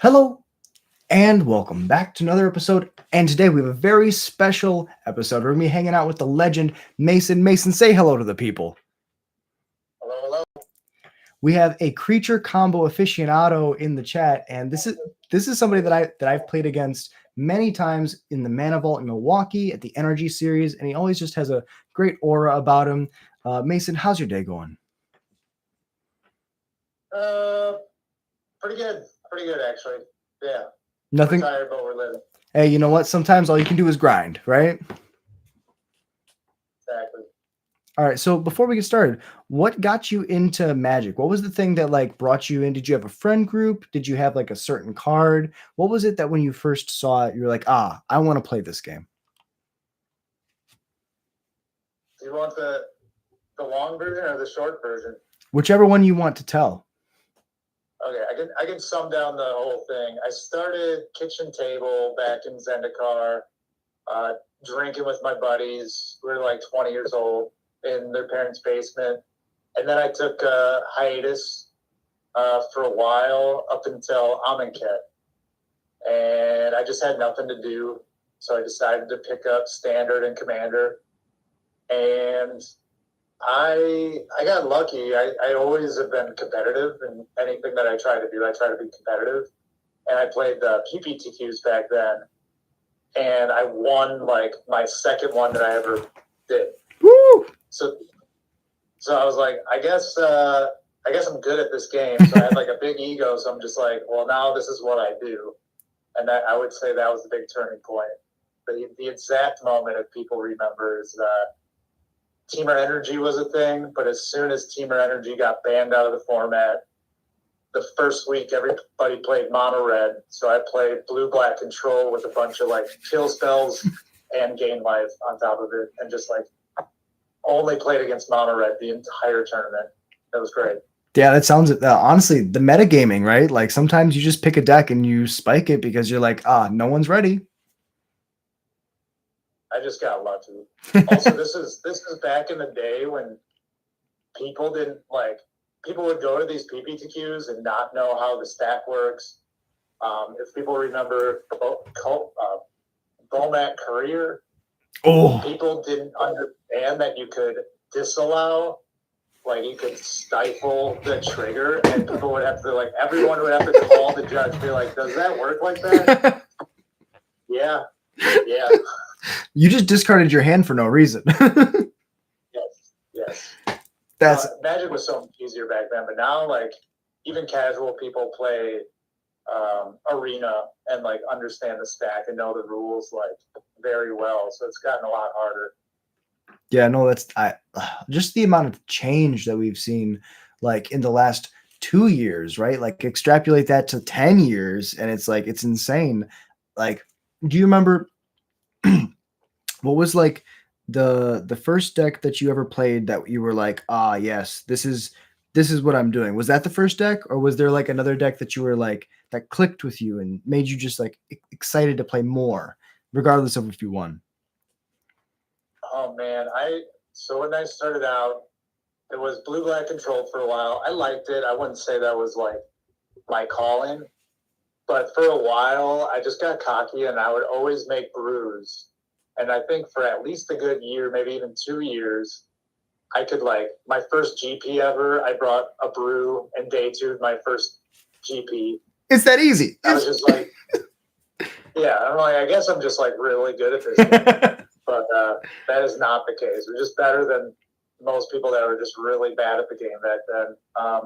Hello and welcome back to another episode. And today we have a very special episode. We're going to be hanging out with the legend Mason. Mason, say hello to the people. Hello, hello. We have a creature combo aficionado in the chat, and this is somebody that I've played against many times in the Mana Vault in Milwaukee at the Energy Series, and he always just has a great aura about him. Mason, how's your day going? Pretty good actually. Yeah. Nothing. We're tired, but we're living. Hey, you know what? Sometimes all you can do is grind, right? Exactly. All right, so before we get started, what got you into Magic? What was the thing that brought you in? Did you have a friend group? Did you have a certain card? What was it that when you first saw it, you were like, I want to play this game? Do you want the long version or the short version? Whichever one you want to tell. Okay, I can sum down the whole thing. I started kitchen table back in Zendikar, drinking with my buddies. We were like 20 years old in their parents' basement. And then I took a hiatus for a while up until Amonkhet. And I just had nothing to do. So I decided to pick up Standard and Commander. And I got lucky. I always have been competitive in anything that I try to do. I try to be competitive. And I played the PPTQs back then. And I won my second one that I ever did. Woo! So I was like, I guess I'm good at this game. So I had a big ego. So I'm just like, well, now this is what I do. And that I would say that was the big turning point. The exact moment, if people remember, is Teamer Energy was a thing. But as soon as Teamer Energy got banned out of the format, the first week everybody played mono red. So I played blue black control with a bunch of kill spells and gain life on top of it, and just only played against mono red the entire tournament. That was great. Yeah, that sounds honestly the metagaming, right? Like sometimes you just pick a deck and you spike it because you're like, no one's ready. I just got lucky. Also, this is back in the day when people didn't people would go to these PPTQs and not know how the stack works. If people remember Bomat Courier, people didn't understand that you could disallow, you could stifle the trigger, and people would have to everyone would have to call the judge, be like, "Does that work like that?" Yeah. You just discarded your hand for no reason. Yes. That's Magic was so much easier back then, but now even casual people play Arena and understand the stack and know the rules very well. So it's gotten a lot harder. Yeah, no, that's just the amount of change that we've seen in the last 2 years, right? Extrapolate that to 10 years and it's it's insane. Do you remember what was the first deck that you ever played that you were like, yes, this is what I'm doing? Was that the first deck, or was there another deck that you were that clicked with you and made you just excited to play more, regardless of if you won? Oh man, so when I started out, it was blue black control for a while. I liked it. I wouldn't say that was my calling, but for a while I just got cocky and I would always make brews. And I think for at least a good year, maybe even 2 years, I could my first GP ever, I brought a brew and day 2 my first GP. It's that easy. I was just yeah, I'm I guess I'm just really good at this game. But that is not the case. We're just better than most people that were just really bad at the game back then. I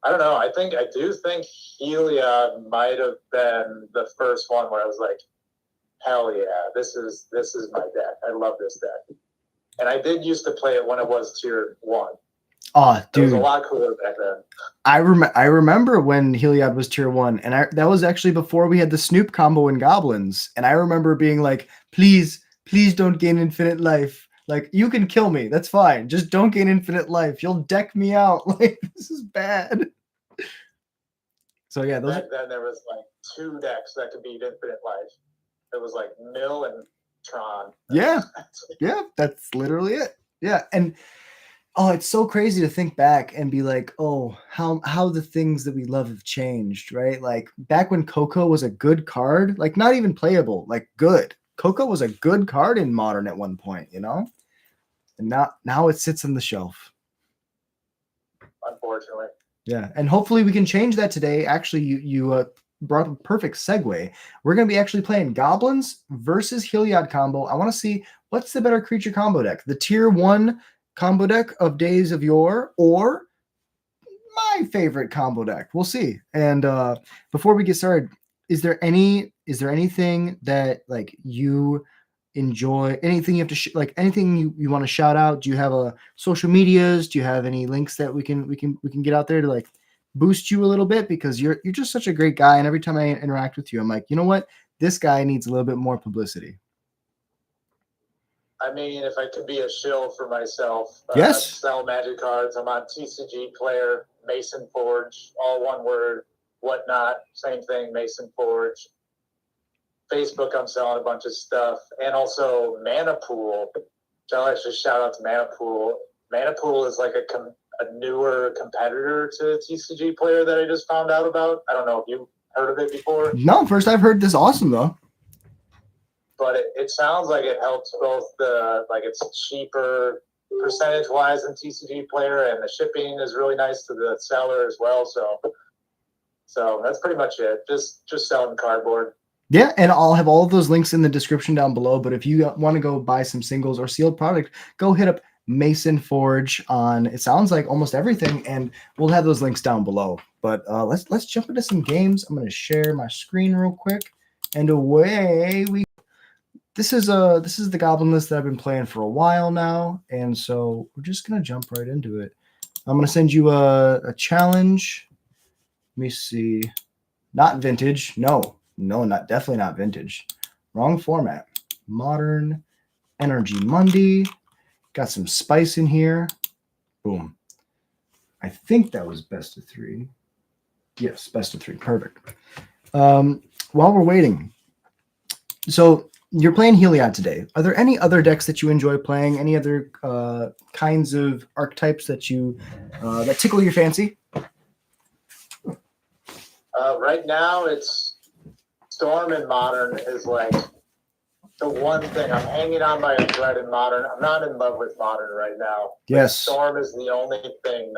don't know. I do think Heliod might have been the first one where I was hell yeah, this is my deck. I love this deck. And I did used to play it when it was tier 1. Oh, dude. It was a lot cooler back then. I remember when Heliod was tier 1, and that was actually before we had the Snoop combo in Goblins. And I remember being please don't gain infinite life. You can kill me. That's fine. Just don't gain infinite life. You'll deck me out. This is bad. So yeah, back then there was 2 decks that could beat infinite life. It was Mill and Tron. Yeah, that's literally it. Yeah, and Oh, it's so crazy to think back and be like, oh, how the things that we love have changed, right? Like back when Coco was a good card, like not even playable, like good. Coco was a good card in Modern at one point, you know? And now it sits on the shelf. Unfortunately. Yeah, and hopefully we can change that today. Actually, you brought up a perfect segue. We're going to be actually playing Goblins versus Heliod combo. I want to see what's the better creature combo deck, the tier 1 combo deck of Days of Yore or my favorite combo deck. We'll see. And before we get started, is there anything that like you enjoy? Anything you have to like anything you want to shout out? Do you have a social medias? Do you have any links that we can get out there to like boost you a little bit? Because you're just such a great guy, and every time I interact with you, I'm like, you know what? This guy needs a little bit more publicity. I mean, if I could be a shill for myself, Yes. sell magic cards. I'm on TCG Player, Mason Forge, all one word, whatnot, same thing, Mason Forge. Facebook, I'm selling a bunch of stuff, and also Mana Pool. So I'll actually shout out to Mana Pool. Mana Pool is like a newer competitor to TCG Player that I just found out about. I don't know if you heard of it before. No, first I've heard this. Awesome though. But it sounds like it helps both it's cheaper percentage wise than TCG Player, and the shipping is really nice to the seller as well. So that's pretty much it. Just selling cardboard. Yeah, and I'll have all of those links in the description down below. But if you want to go buy some singles or sealed product, go hit up Mason Forge on, it sounds like, almost everything, and we'll have those links down below. But let's jump into some games. I'm going to share my screen real quick, and away we. This is the Goblin list that I've been playing for a while now, and so we're just going to jump right into it. I'm going to send you a challenge. Let me see. Not vintage. No, definitely not vintage. Wrong format. Modern Energy Monday. Got some spice in here. Boom. I think that was best of 3. Yes, best of 3. Perfect. While we're waiting, so you're playing Heliod today. Are there any other decks that you enjoy playing? Any other kinds of archetypes that that tickle your fancy? Right now, it's Storm and Modern is like the one thing I'm hanging on by a thread in Modern. I'm not in love with Modern right now. Yes. Storm is the only thing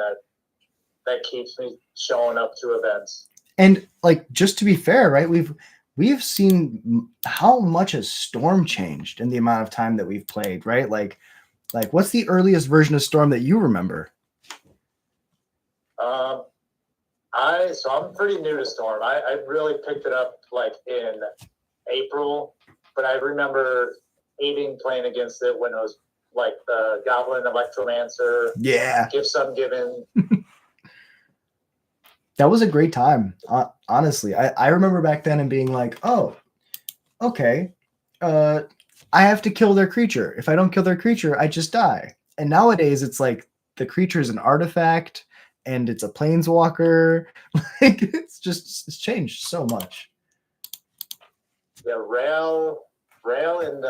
that keeps me showing up to events. And like, just to be fair, right? We've seen how much has Storm changed in the amount of time that we've played, right? Like what's the earliest version of Storm that you remember? I'm pretty new to Storm. I really picked it up like in April, but I remember hating playing against it when it was like the Goblin Electromancer. Yeah. Give some given. That was a great time. Honestly, I remember back then and being like, oh, okay, I have to kill their creature. If I don't kill their creature, I just die. And nowadays it's like the creature is an artifact and it's a planeswalker. Like it's changed so much. Yeah, Rail and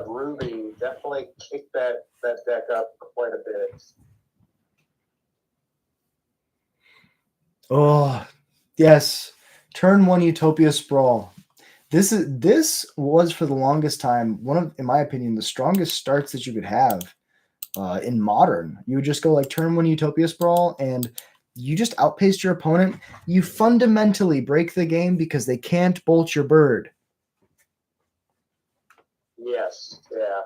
Ruby definitely kicked that deck up quite a bit. Oh, yes. Turn 1 Utopia Sprawl. This was for the longest time one of, in my opinion, the strongest starts that you could have in Modern. You would just go like turn 1 Utopia Sprawl and you just outpaced your opponent. You fundamentally break the game because they can't bolt your bird. Yes, yeah.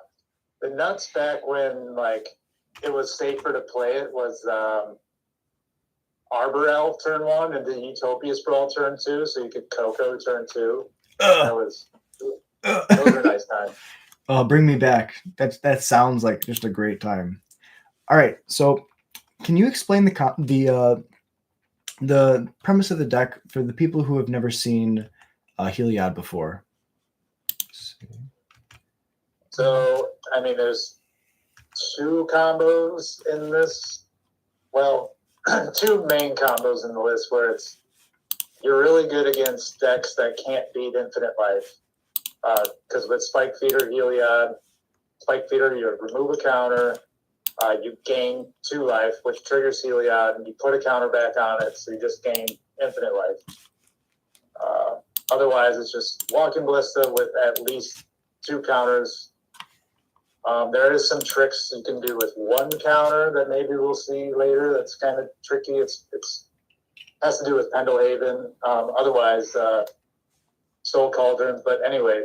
The nuts back when like it was safer to play it was Arbor Elf turn 1 and the Utopia Sprawl turn 2, so you could Coco turn 2. Those were nice times. Bring me back. That sounds like just a great time. All right, so can you explain the premise of the deck for the people who have never seen Heliod before? So, I mean, there's 2 combos in this. Well, 2 main combos in the list where you're really good against decks that can't beat Infinite Life. Because with Spike Feeder, Heliod, Spike Feeder, you remove a counter. you gain 2 life, which triggers Heliod, and you put a counter back on it, so you just gain infinite life. Otherwise, it's just Walking Ballista with at least 2 counters. There is some tricks you can do with 1 counter that maybe we'll see later. That's kind of tricky. It's has to do with Pendelhaven. Otherwise, Soul Cauldron. But anyway,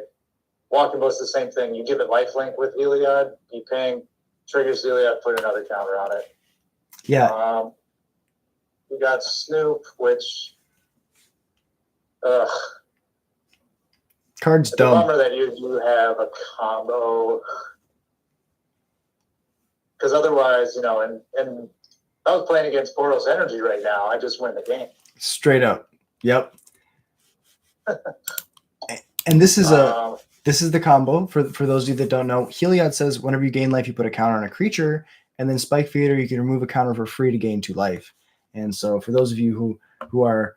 Walking Ballista, the same thing. You give it lifelink with Heliod. You ping, triggers Heliod, put another counter on it. Yeah. We got Snoop, which Card's it's dumb. a bummer that you have a combo. Because otherwise, and I was playing against Boros Energy right now. I just win the game. Straight up. Yep. And this is the combo for those of you that don't know. Heliod says whenever you gain life, you put a counter on a creature, and then Spike Feeder, you can remove a counter for free to gain 2 life. And so for those of you who are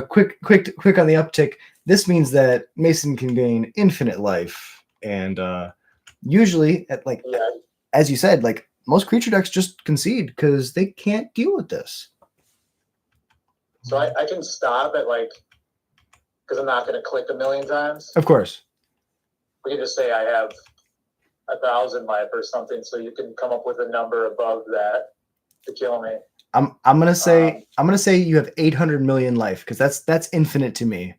quick on the uptick, this means that Mason can gain infinite life. And usually as you said, like most creature decks just concede because they can't deal with this. So I can stop at because I'm not going to click a million times. Of course. We can just say I have 1,000 life or something, so you can come up with a number above that to kill me. I'm gonna say you have 800 million life because that's infinite to me.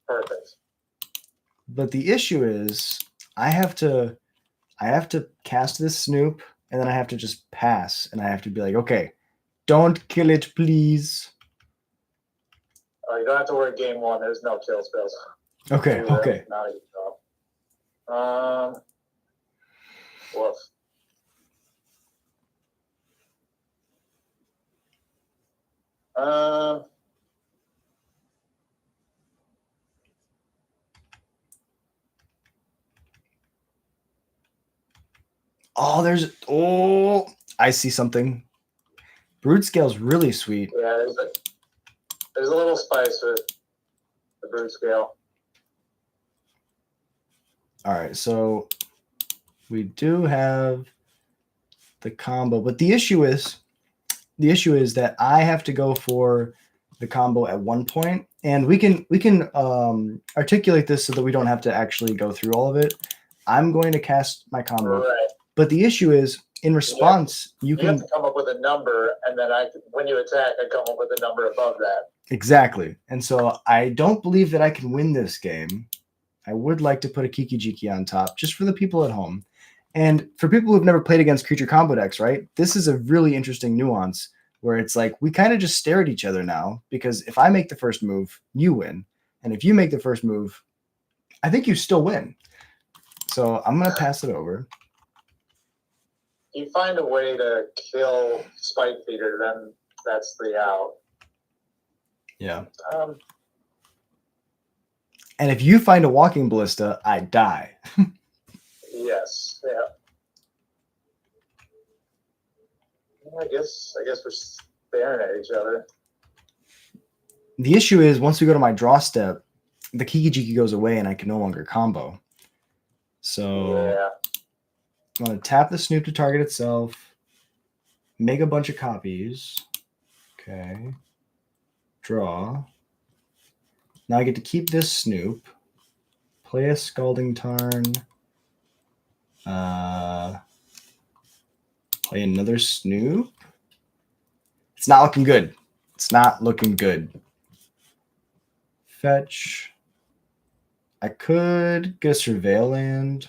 Perfect. But the issue is I have to cast this Snoop, and then I have to just pass, and I have to be like, okay, don't kill it, please. You don't have to worry. Game 1, there's no kill spells. Okay. Okay. Not a good job. Woof. I see something. Brood Scale's really sweet. Yeah, there's a little spice with the Brood Scale. All right, so we do have the combo, but the issue is that I have to go for the combo at one point, and we can articulate this so that we don't have to actually go through all of it. I'm going to cast my combo, right. But the issue is, in response, you have to come up with a number, and then when you attack, I come up with a number above that. Exactly. And so I don't believe that I can win this game. I would like to put a Kiki Jiki on top, just for the people at home. And for people who've never played against creature combo decks, right, this is a really interesting nuance where it's like we kind of just stare at each other now, because if I make the first move, you win. And if you make the first move, I think you still win. So I'm going to pass it over. You find a way to kill Spike Feeder, then that's the out. Yeah. And if you find a Walking Ballista, I die. Yes. Yeah. I guess we're staring at each other. The issue is, once we go to my draw step, the Kiki Jiki goes away and I can no longer combo. So yeah. I'm going to tap the Snoop to target itself, make a bunch of copies. Okay. Draw. Now I get to keep this Snoop, play a Scalding Tarn, play another Snoop. It's not looking good. It's not looking good. Fetch. I could get a Surveil Land.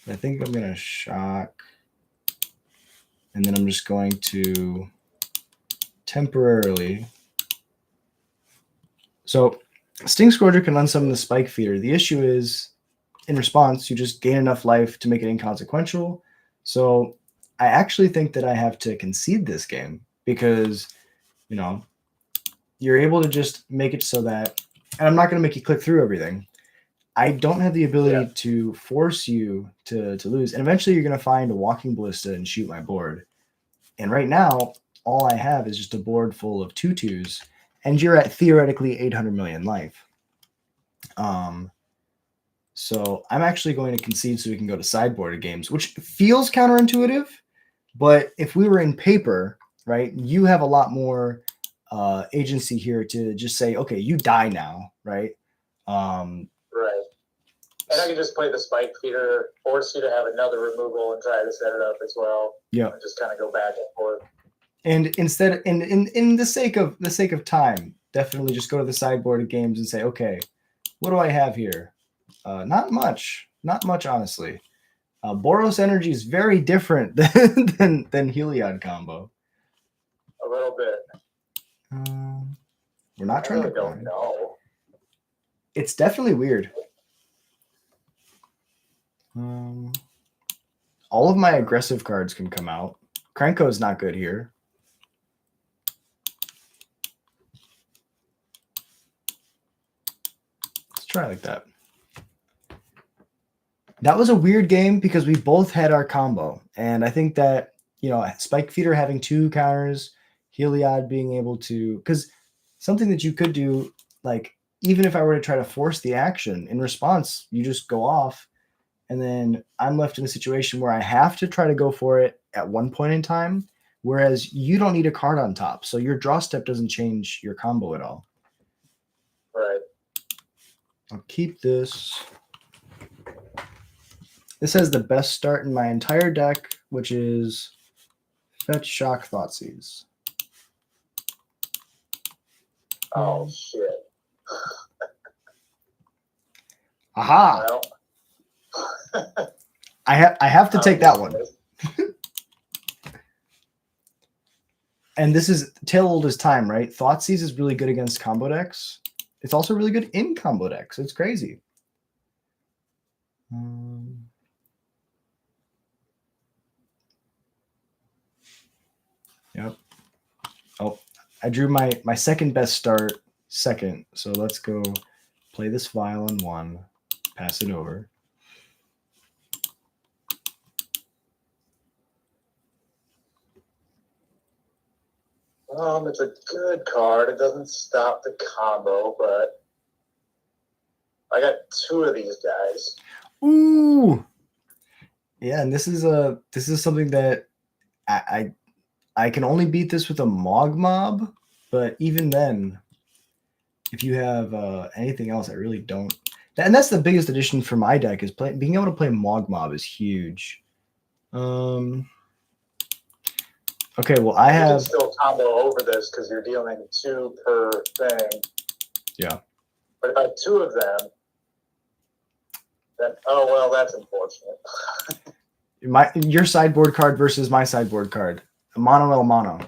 I think I'm going to shock. And then I'm just going to temporarily. So Sting Scourger can unsummon the Spike Feeder. The issue is, in response, you just gain enough life to make it inconsequential. So I actually think that I have to concede this game because, you're able to just make it so that, and I'm not going to make you click through everything. I don't have the ability to force you to lose. And eventually you're going to find a Walking Ballista and shoot my board. And right now, all I have is just a board full of So I'm actually going to concede so we can go to sideboarded games, which feels counterintuitive. But if we were in paper, right, you have a lot more agency here to just say, okay, you die now, right? Right. And I can just play the spike feeder, force you to have another removal and try to set it up as well. Yeah. And just kind of go back and forth. And instead, in the sake of time, definitely just go to the sideboard of games and say, okay, what do I have here? Not much, honestly. Boros Energy is very different than Heliod combo. A little bit. We're not trying to. I don't know. It's definitely weird. All of my aggressive cards can come out. Krenko is not good here. Let's try like that. That was a weird game because we both had our combo. And I think that, Spike Feeder having 2 counters, Heliod being able to, because something that you could do, like, even if I were to try to force the action, in response, you just go off. And then I'm left in a situation where I have to try to go for it at one point in time, whereas you don't need a card on top. So your draw step doesn't change your combo at all. Right. I'll keep this. This has the best start in my entire deck, which is Fetch, Shock, Thoughtseize. Oh, shit. Aha! Well. I have to take that one. And this is Tale Old as Time, right? Thoughtseize is really good against combo decks. It's also really good in combo decks. It's crazy. Yep. Oh, I drew my second best start second. So let's go play this vial in 1, pass it over. It's a good card. It doesn't stop the combo, but I got 2 of these guys. Ooh. Yeah, and this is something that I can only beat this with a Mog Mob, but even then, if you have anything else, I really don't. And that's the biggest addition for my deck is being able to play Mog Mob is huge. Okay, well I have. You can still combo over this because you're dealing 2 per thing. Yeah. But if I have 2 of them, then that's unfortunate. Your sideboard card versus my sideboard card. Mono el mono.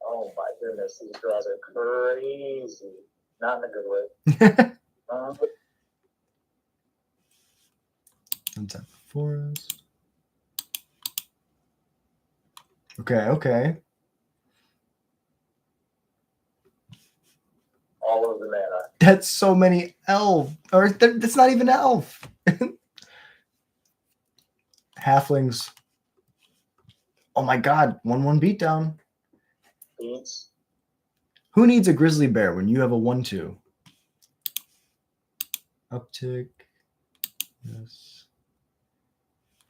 Oh my goodness, these draws are crazy. Not in a good way. Untap forest. Okay. All of the mana. That's so many elf. Or that's not even elf. Halflings. Oh my god, 1/1 beatdown. Beats. Who needs a grizzly bear when you have a 1/2? Uptick. Yes.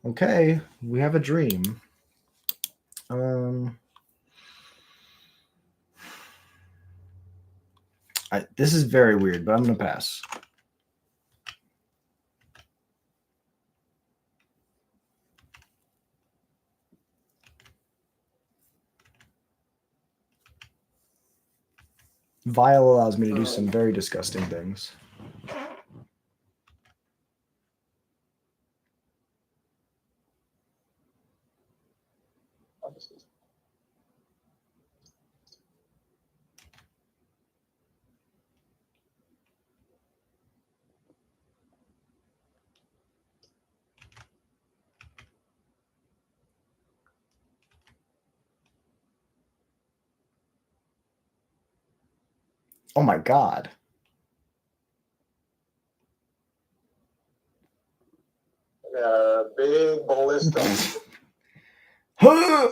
Okay, we have a dream. This is very weird, but I'm gonna pass. Vial allows me to do some very disgusting things. Oh my god. Big Ballista. Well,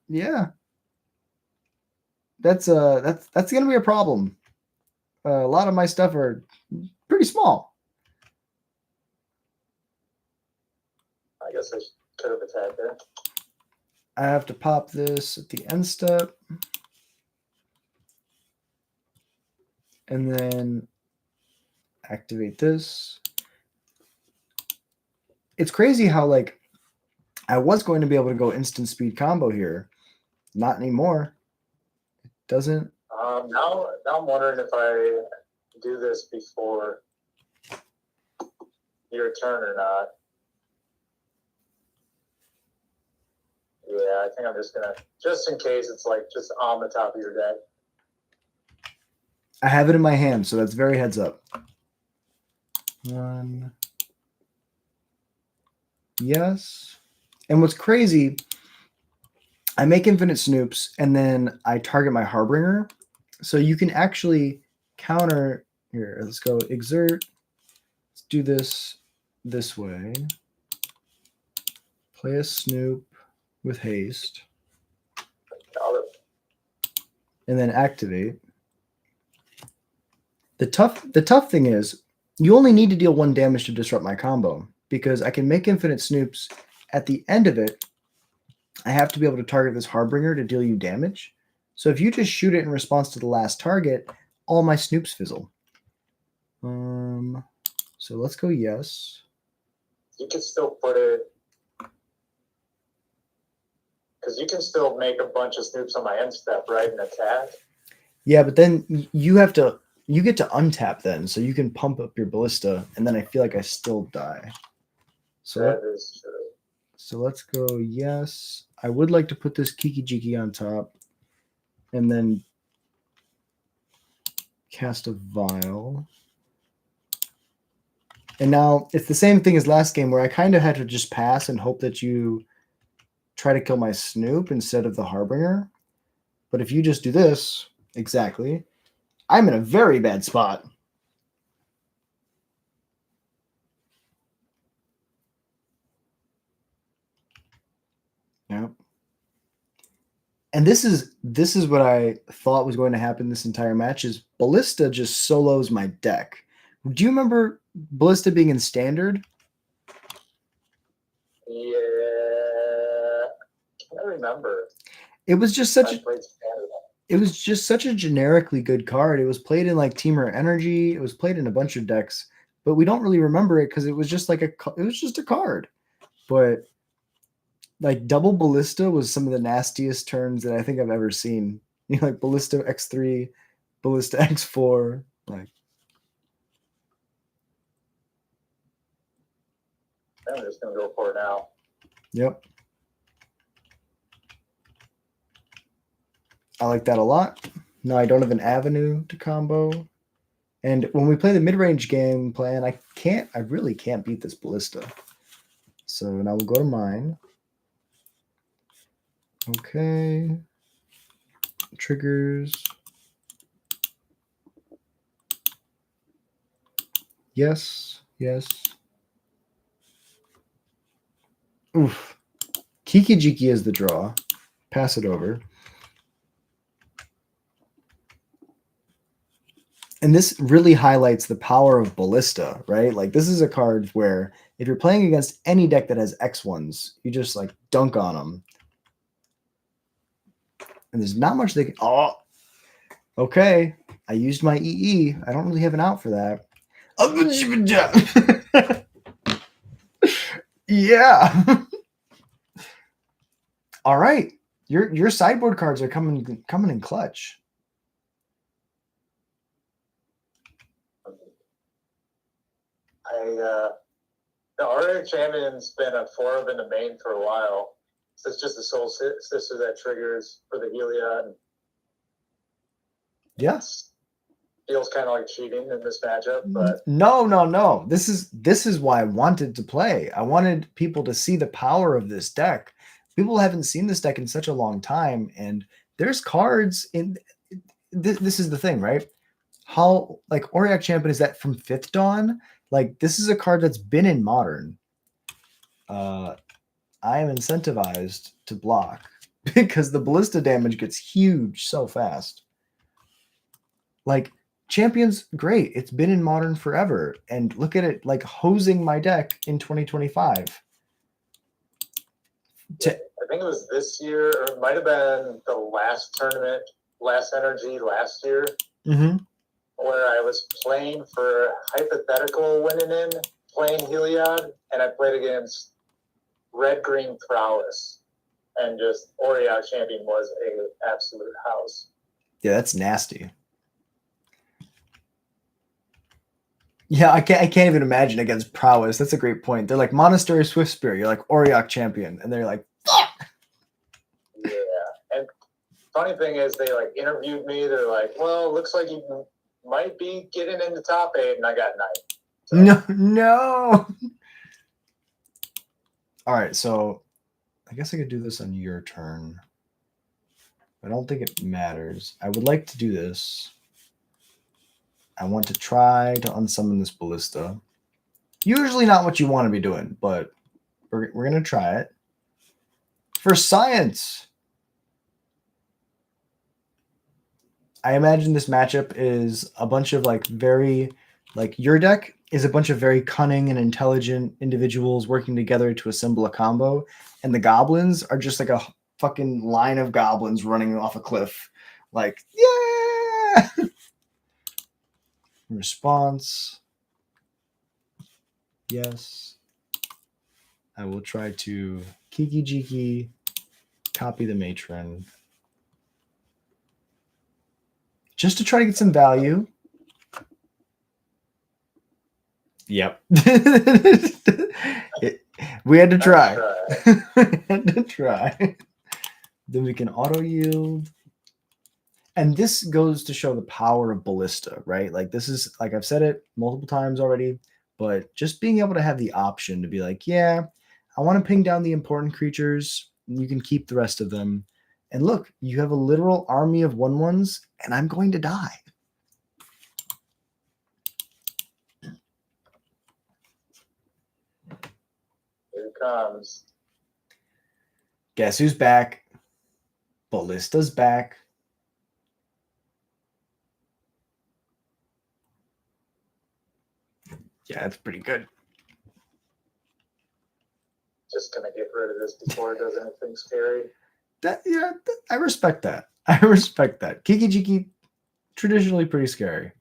yeah. that's gonna be a problem. A lot of my stuff are pretty small. I guess I could have attacked there. I have to pop this at the end step. And then activate this. It's crazy how, like, I was going to be able to go instant speed combo here. Not anymore. It doesn't. Now I'm wondering if I do this before your turn or not. Yeah, I think I'm just gonna, just in case it's like just on the top of your deck. I have it in my hand, so that's very heads up. 1. Yes. And what's crazy, I make infinite Snoops, and then I target my Harbinger. So you can actually counter. Here, let's go exert. Let's do this way. Play a Snoop with haste. And then activate. The tough thing is you only need to deal 1 damage to disrupt my combo, because I can make infinite Snoops. At the end of it, I have to be able to target this Harbinger to deal you damage. So if you just shoot it in response to the last target, all my Snoops fizzle. So let's go yes. You can still put it, because you can still make a bunch of Snoops on my end step, right, and attack. Yeah, but then you get to untap then, so you can pump up your Ballista, and then I feel like I still die. So that is true. So let's go yes. I would like to put this Kiki Jiki on top, and then cast a Vial. And now it's the same thing as last game, where I kind of had to just pass and hope that you try to kill my Snoop instead of the Harbinger. But if you just do this, exactly, I'm in a very bad spot. Yep. And this is what I thought was going to happen this entire match, is Ballista just solos my deck. Do you remember Ballista being in standard? Yeah, I remember. It was just such a generically good card. It was played in like Teamer Energy. It was played in a bunch of decks, but we don't really remember it because it was just a card. But like double Ballista was some of the nastiest turns that I think I've ever seen. You know, like Ballista X3, Ballista X4, like. I'm just gonna go for it now. Yep. I like that a lot. Now I don't have an avenue to combo. And when we play the mid-range game plan, I really can't beat this Ballista. So now we'll go to mine. Okay. Triggers. Yes. Yes. Oof. Kiki Jiki is the draw. Pass it over. And this really highlights the power of Ballista, right? Like this is a card where if you're playing against any deck that has X1s, you just like dunk on them. And there's not much they can. Oh, okay. I used my EE. I don't really have an out for that. Yeah. All right. Your sideboard cards are coming in clutch. The Arctic Champion's been a 4 in the main for a while. So it's just a Soul Sister that triggers for the Heliod. Yes. Feels kind of like cheating in this matchup, but no. This is why I wanted to play. I wanted people to see the power of this deck. People haven't seen this deck in such a long time, and there's cards in. This is the thing, right? How like Auric Champion is that from 5th Dawn? Like this is a card that's been in Modern. I am incentivized to block. because the ballista damage gets huge so fast. Like, Champion's great. It's been in Modern forever. And look at it, like, hosing my deck in 2025. I think it was this year, or it might have been the last tournament, Last Energy last year, where I was playing for hypothetical winning in, playing Heliod, and I played against Red-Green Prowess. And just Oriok Champion was an absolute house. Yeah, that's nasty. Yeah, I can't even imagine against Prowess. That's a great point. They're like Monastery Swift Spear. You're like Oriok Champion, and they're like, fuck. Yeah, and funny thing is, they like interviewed me. They're like, "Well, looks like you might be getting into top 8," and I got 9. So. No. All right, so I guess I could do this on your turn. I don't think it matters. I would like to do this. I want to try to unsummon this Ballista. Usually not what you want to be doing, but we're going to try it. For science! I imagine this matchup is a bunch of your deck is a bunch of very cunning and intelligent individuals working together to assemble a combo, and the Goblins are just like a fucking line of goblins running off a cliff. Like, yeah! Response. Yes. I will try to Kiki Jiki, copy the matron. Just to try to get some value. Yep. We had to try. We had to try. Then we can auto yield. And this goes to show the power of Ballista, right? Like, this is, like I've said it multiple times already, but just being able to have the option to be like, yeah, I want to ping down the important creatures. And you can keep the rest of them. And look, you have a literal army of 1/1s, and I'm going to die. Here it comes. Guess who's back? Ballista's back. Yeah, that's pretty good. Just gonna get rid of this before it does anything scary. I respect that. I respect that. Kiki Jiki, traditionally pretty scary.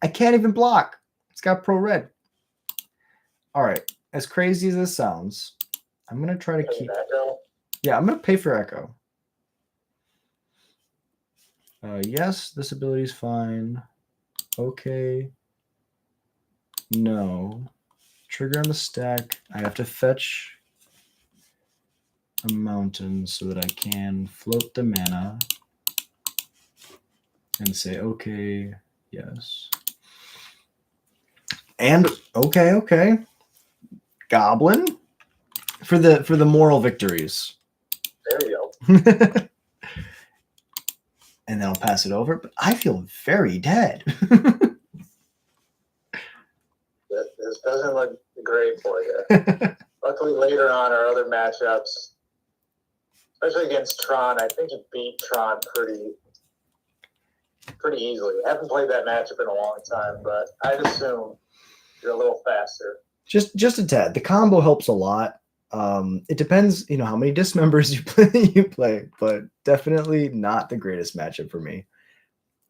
I can't even block. It's got pro red. All right. As crazy as this sounds, I'm gonna try to keep. Echo? Yeah, I'm gonna pay for Echo. Yes, this ability is fine. Okay. No. Trigger on the stack. I have to fetch a mountain so that I can float the mana and say, okay, yes. And okay. Goblin for the moral victories. There you go. And then I'll pass it over. But I feel very dead. This doesn't look great for you. Luckily, later on, our other matchups, especially against Tron, I think you beat Tron pretty easily. I haven't played that matchup in a long time, but I'd assume you're a little faster. Just a tad. The combo helps a lot. It depends, how many dismembers you play, but definitely not the greatest matchup for me.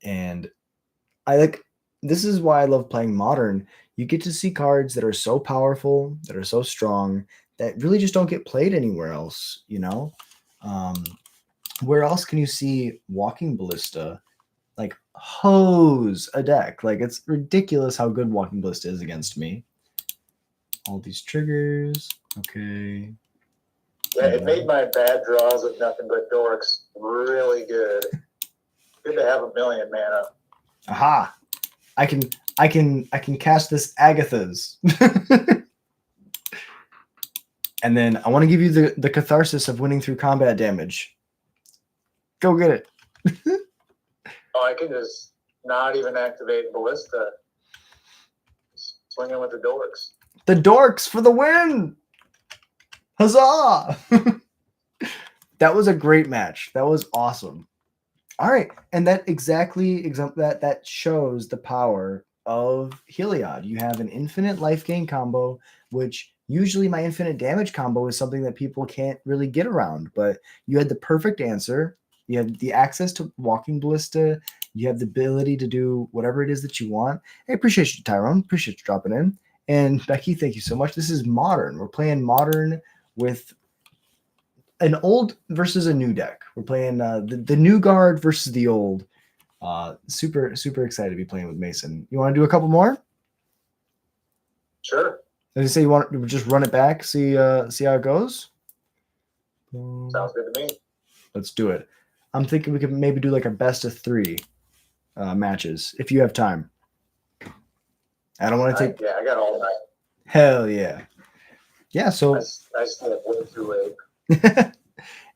And this is why I love playing Modern. You get to see cards that are so powerful, that are so strong, that really just don't get played anywhere else, Where else can you see Walking Ballista like hose a deck? Like, it's ridiculous how good Walking Ballista is against me. All these triggers. Okay. Yeah, it made my bad draws with nothing but dorks really good. Good to have 1,000,000 mana. Aha! I can cast this Agatha's. And then I want to give you the catharsis of winning through combat damage. Go get it. I can just not even activate Ballista. Just swinging with the dorks. The dorks for the win! Huzzah! That was a great match. That was awesome. All right, and that that shows the power of Heliod. You have an infinite life gain combo, which usually my infinite damage combo is something that people can't really get around, but you had the perfect answer. You have the access to walking ballista. You have the ability to do whatever it is that you want. I appreciate you, Tyrone. Appreciate you dropping in. And Becky, thank you so much. This is modern. We're playing modern with an old versus a new deck. We're playing the new guard versus the old. Super excited to be playing with Mason. You want to do a couple more? Sure. As you say, you want to just run it back, see how it goes. Sounds good to me. Let's do it. I'm thinking we could maybe do like a best of 3 matches if you have time. I don't want to take. Yeah, I got all night. Hell yeah. Yeah. So I slept way too late.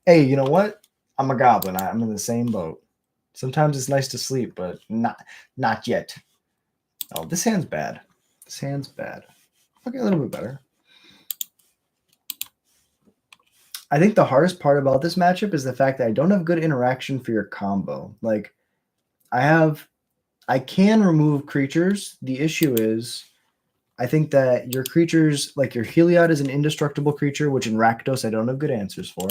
Hey, you know what? I'm a goblin. I'm in the same boat. Sometimes it's nice to sleep, but not yet. Oh, this hand's bad. This hand's bad. Okay, a little bit better. I think the hardest part about this matchup is the fact that I don't have good interaction for your combo. Like, I can remove creatures. The issue is, I think that your creatures, like your Heliod is an indestructible creature, which in Rakdos I don't have good answers for.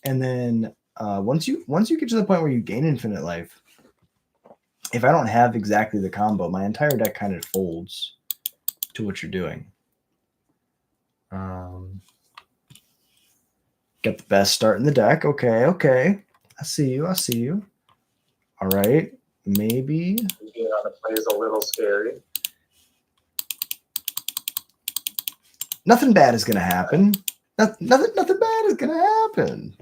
And then once you get to the point where you gain infinite life, if I don't have exactly the combo, my entire deck kind of folds to what you're doing. Get the best start in the deck. Okay. I see you. All right. Maybe. Being on the play is a little scary. Nothing bad is going to happen. Nothing bad is going to happen.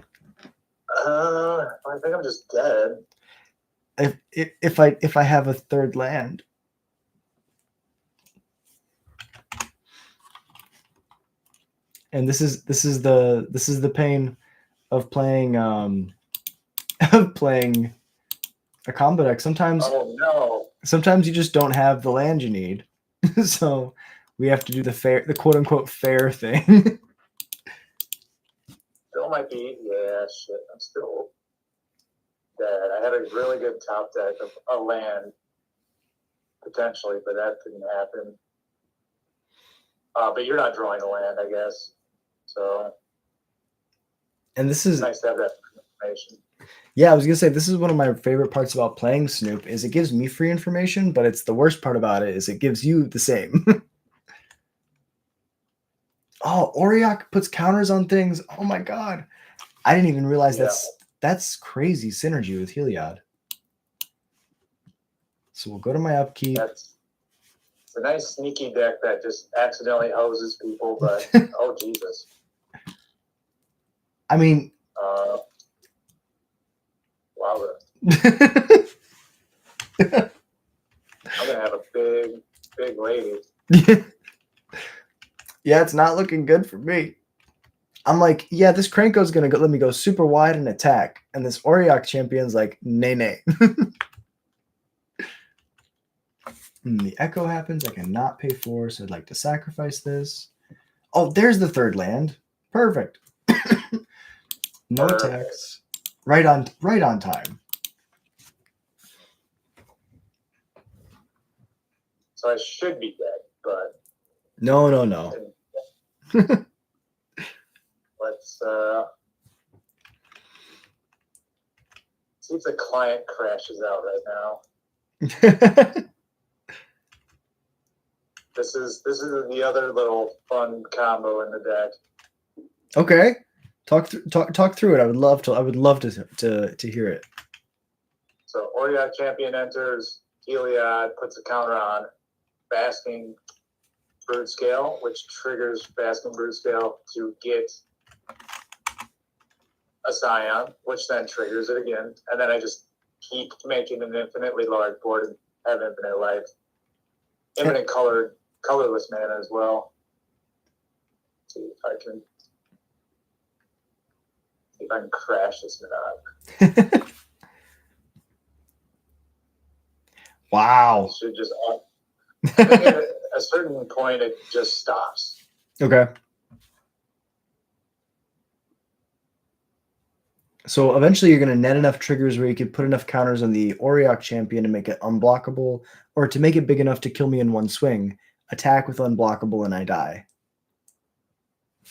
I think I'm just dead. If I have a third land. And this is the pain of playing a combo deck. Sometimes sometimes you just don't have the land you need. So we have to do the quote unquote fair thing. Still might be, yeah, shit. I'm still dead. I had a really good top deck of a land potentially, but that didn't happen. But you're not drawing a land, I guess. So, and this is nice to have that information. Yeah, I was gonna say this is one of my favorite parts about playing Snoop is it gives me free information, but it's the worst part about it is it gives you the same. Oh, Auriok puts counters on things. Oh my god. I didn't even realize that's crazy synergy with Heliod. So we'll go to my upkeep. It's a nice sneaky deck that just accidentally hoses people, but oh Jesus. I mean wow. I'm gonna have a big lady. Yeah, it's not looking good for me. I'm like, yeah, this Krenko's gonna let me go super wide and attack, and this Auriok champion's like, nay. The echo happens. I cannot pay 4, so I'd like to sacrifice this. Oh, there's the third land. Perfect. No attacks. Right on time. So I should be dead, but no. Let's see if the client crashes out right now. This is the other little fun combo in the deck. Okay, talk through it. I would love to hear it. So Auriok champion enters. Heliod puts a counter on Basking Brood Scale, which triggers Basking Brood Scale to get a Scion, which then triggers it again. And then I just keep making an infinitely large board and have infinite life. Infinite colorless mana as well. Let's see if I can crash this Minot. Wow. It should just at a certain point it just stops. Okay. So eventually you're going to net enough triggers where you could put enough counters on the Auriok champion to make it unblockable, or to make it big enough to kill me in one swing, attack with unblockable, and I die.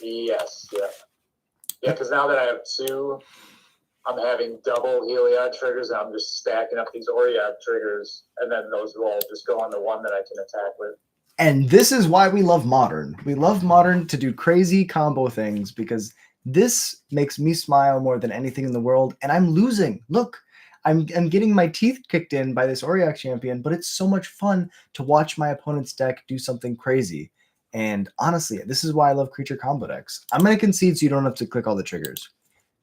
Yes, yeah. Yeah, because now that I have 2, I'm having double Heliod triggers, and I'm just stacking up these Auriok triggers, and then those will all just go on the one that I can attack with. And this is why we love Modern. We love Modern to do crazy combo things, because this makes me smile more than anything in the world, and I'm losing. Look, I'm getting my teeth kicked in by this Auriok champion, but it's so much fun to watch my opponent's deck do something crazy. And honestly, this is why I love creature combo decks. I'm going to concede so you don't have to click all the triggers,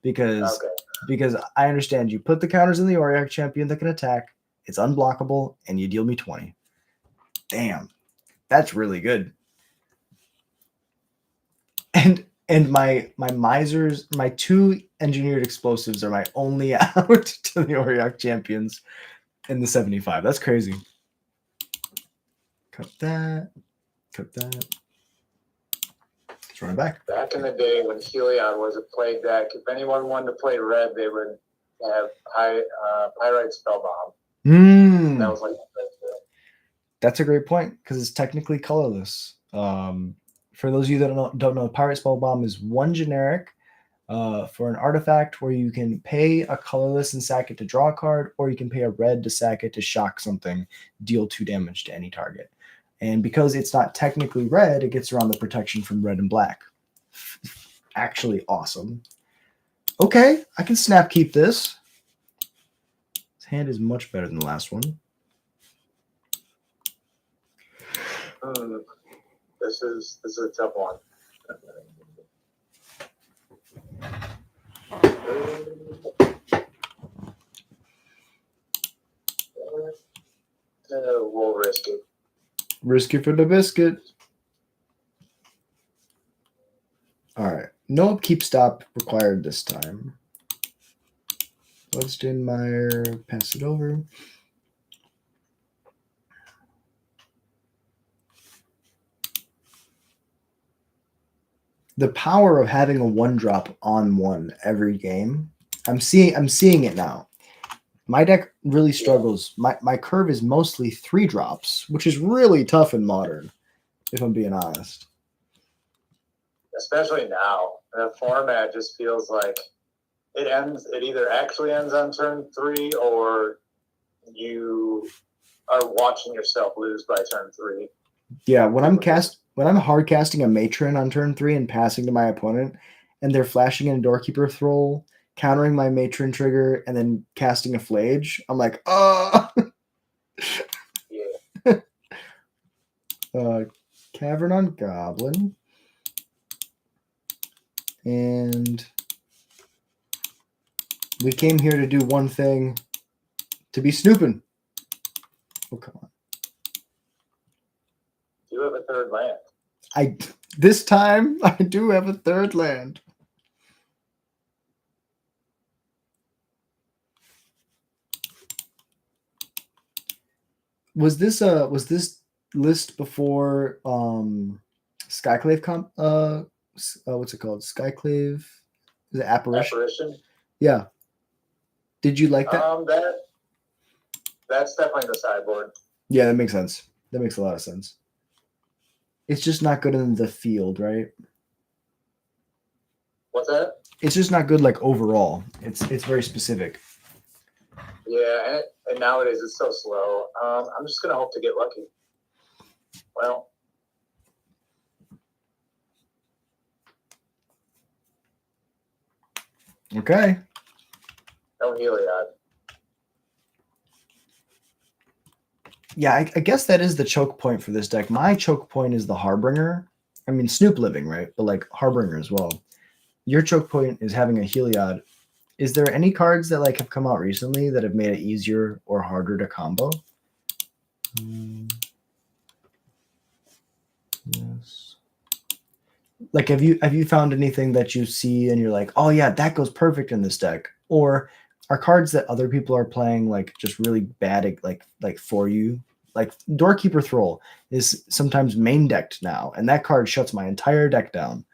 because I understand you put the counters in the Auriok champion that can attack, it's unblockable, and you deal me 20. Damn. That's really good. And my misers, my 2 engineered explosives are my only out to the Auriok champions in the 75. That's crazy. Cut that. Cut that. Let's run it back. Back in the day when Heliod was a play deck, if anyone wanted to play red, they would have Pyrite Spellbomb. That was like That's a great point, because it's technically colorless. For those of you that don't know, Pirate Spellbomb is 1 generic for an artifact where you can pay a colorless and sack it to draw a card, or you can pay a red to sack it to shock something, deal 2 damage to any target. And because it's not technically red, it gets around the protection from red and black. Actually awesome. Okay, I can snap keep this. This hand is much better than the last one. This is a tough one. We'll risk it. Risk it for the biscuit. All right. No upkeep stop required this time. Bloodstainmire, pass it over. The power of having a 1-drop on 1 every game. I'm seeing it now. My deck really struggles. My curve is mostly 3 drops, which is really tough in Modern, if I'm being honest. Especially now. The format just feels like it either actually ends on turn 3, or you are watching yourself lose by turn 3. Yeah, when I'm hard casting a matron on turn 3 and passing to my opponent, and they're flashing in a Doorkeeper Thrall, countering my matron trigger, and then casting a Flage, I'm like, Yeah. Cavern on Goblin. And we came here to do one thing, to be snooping. Oh, come on. You have a 3rd land. This time, I do have a 3rd land. Was this list before Skyclave what's it called? Skyclave? Is it Apparition? Yeah. Did you like that? That's definitely the sideboard. Yeah, that makes sense. That makes a lot of sense. It's just not good in the field, right? What's that? It's just not good, like, overall. It's very specific. Yeah, and nowadays it's so slow. I'm just gonna hope to get lucky. Well, okay. No Heliod. Yeah, I guess that is the choke point for this deck. My choke point is the Harbinger. I mean, Snoop living, right? But, like, Harbinger as well. Your choke point is having a Heliod. Is there any cards that, like, have come out recently that have made it easier or harder to combo? Yes. Like, have you found anything that you see and you're like, oh yeah, that goes perfect in this deck? Or are cards that other people are playing, like, just really bad at, like for you? Like, Doorkeeper Thrall is sometimes main decked now, and that card shuts my entire deck down.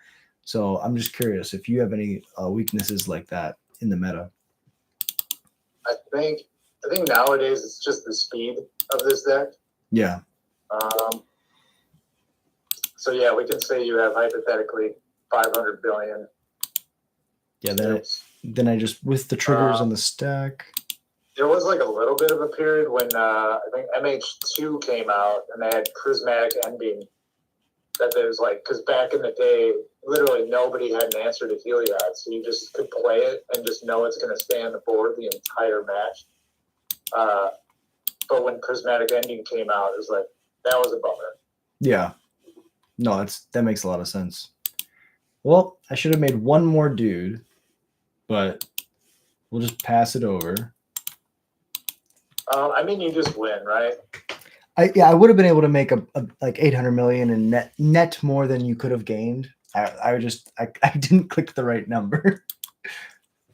So I'm just curious if you have any weaknesses like that in the meta. I think nowadays it's just the speed of this deck. Yeah. So yeah, we can say you have hypothetically 500 billion. Yeah. Then I just with the triggers on the stack. There was like a little bit of a period when I think MH2 came out and they had prismatic ending. That there's like, because back in the day, literally nobody had an answer to Heliod, so you just could play it and just know it's going to stay on the board the entire match. But when prismatic ending came out, it was like, that was a bummer. Yeah. No, that makes a lot of sense. Well, I should have made one more dude, but we'll just pass it over. I mean, you just win, right? I would have been able to make a like 800 million and net more than you could have gained. I didn't click the right number.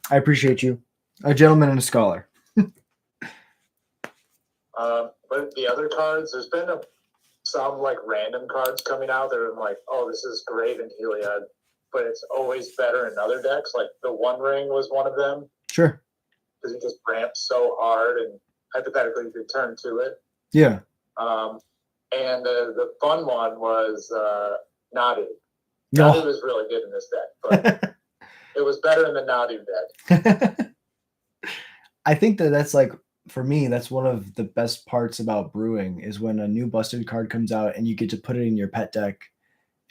I appreciate you, a gentleman and a scholar. But the other cards, there's been some like random cards coming out that are like, oh, this is great in Heliod, but it's always better in other decks. Like the One Ring was one of them. Sure. Because it just ramps so hard and hypothetically you could turn to it. Yeah. And the fun one was Nadu. No. Nadu was really good in this deck, but it was better in the Nadu deck. I think that's like, for me, that's one of the best parts about brewing is when a new busted card comes out and you get to put it in your pet deck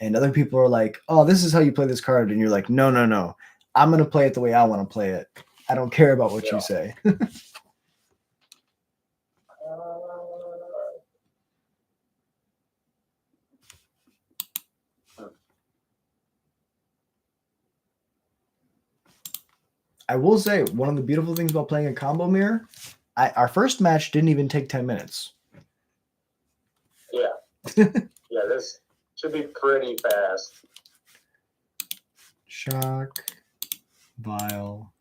and other people are like, oh, this is how you play this card. And you're like, no. I'm going to play it the way I want to play it. I don't care about what you say. I will say one of the beautiful things about playing a combo mirror, our first match didn't even take 10 minutes. Yeah. Yeah, this should be pretty fast. Shock, Vial.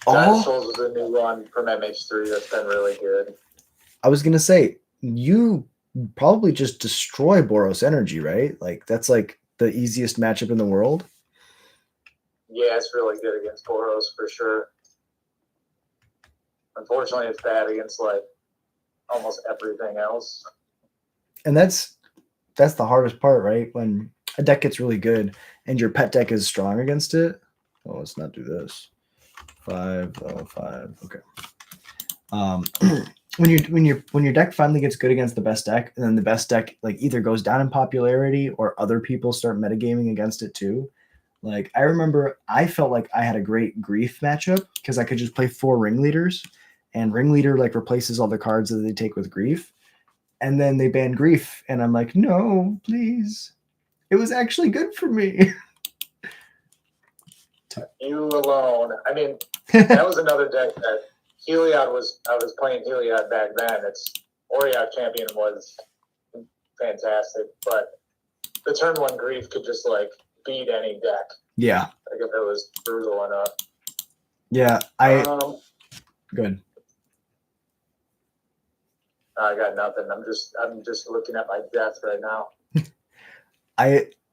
Dinosaurs was a new one from MH3 that's been really good. I was going to say, you probably just destroy Boros Energy, right? Like, that's like the easiest matchup in the world. Yeah, it's really good against Boros for sure. Unfortunately, it's bad against like almost everything else. And that's the hardest part, right? When a deck gets really good and your pet deck is strong against it. Oh, let's not do this. 505. Okay. When your deck finally gets good against the best deck, and then the best deck like either goes down in popularity or other people start metagaming against it too. Like I remember I felt like I had a great Grief matchup because I could just play 4 Ringleaders, and Ringleader like replaces all the cards that they take with Grief. And then they banned Grief, and I'm like, no, please. It was actually good for me. You alone. I mean, that was another deck that Heliod was. I was playing Heliod back then. It's Oriok Champion was fantastic, but the turn 1 Grief could just like beat any deck. Yeah. Like if it was brutal enough. Yeah, good. I got nothing. I'm just looking at my death right now.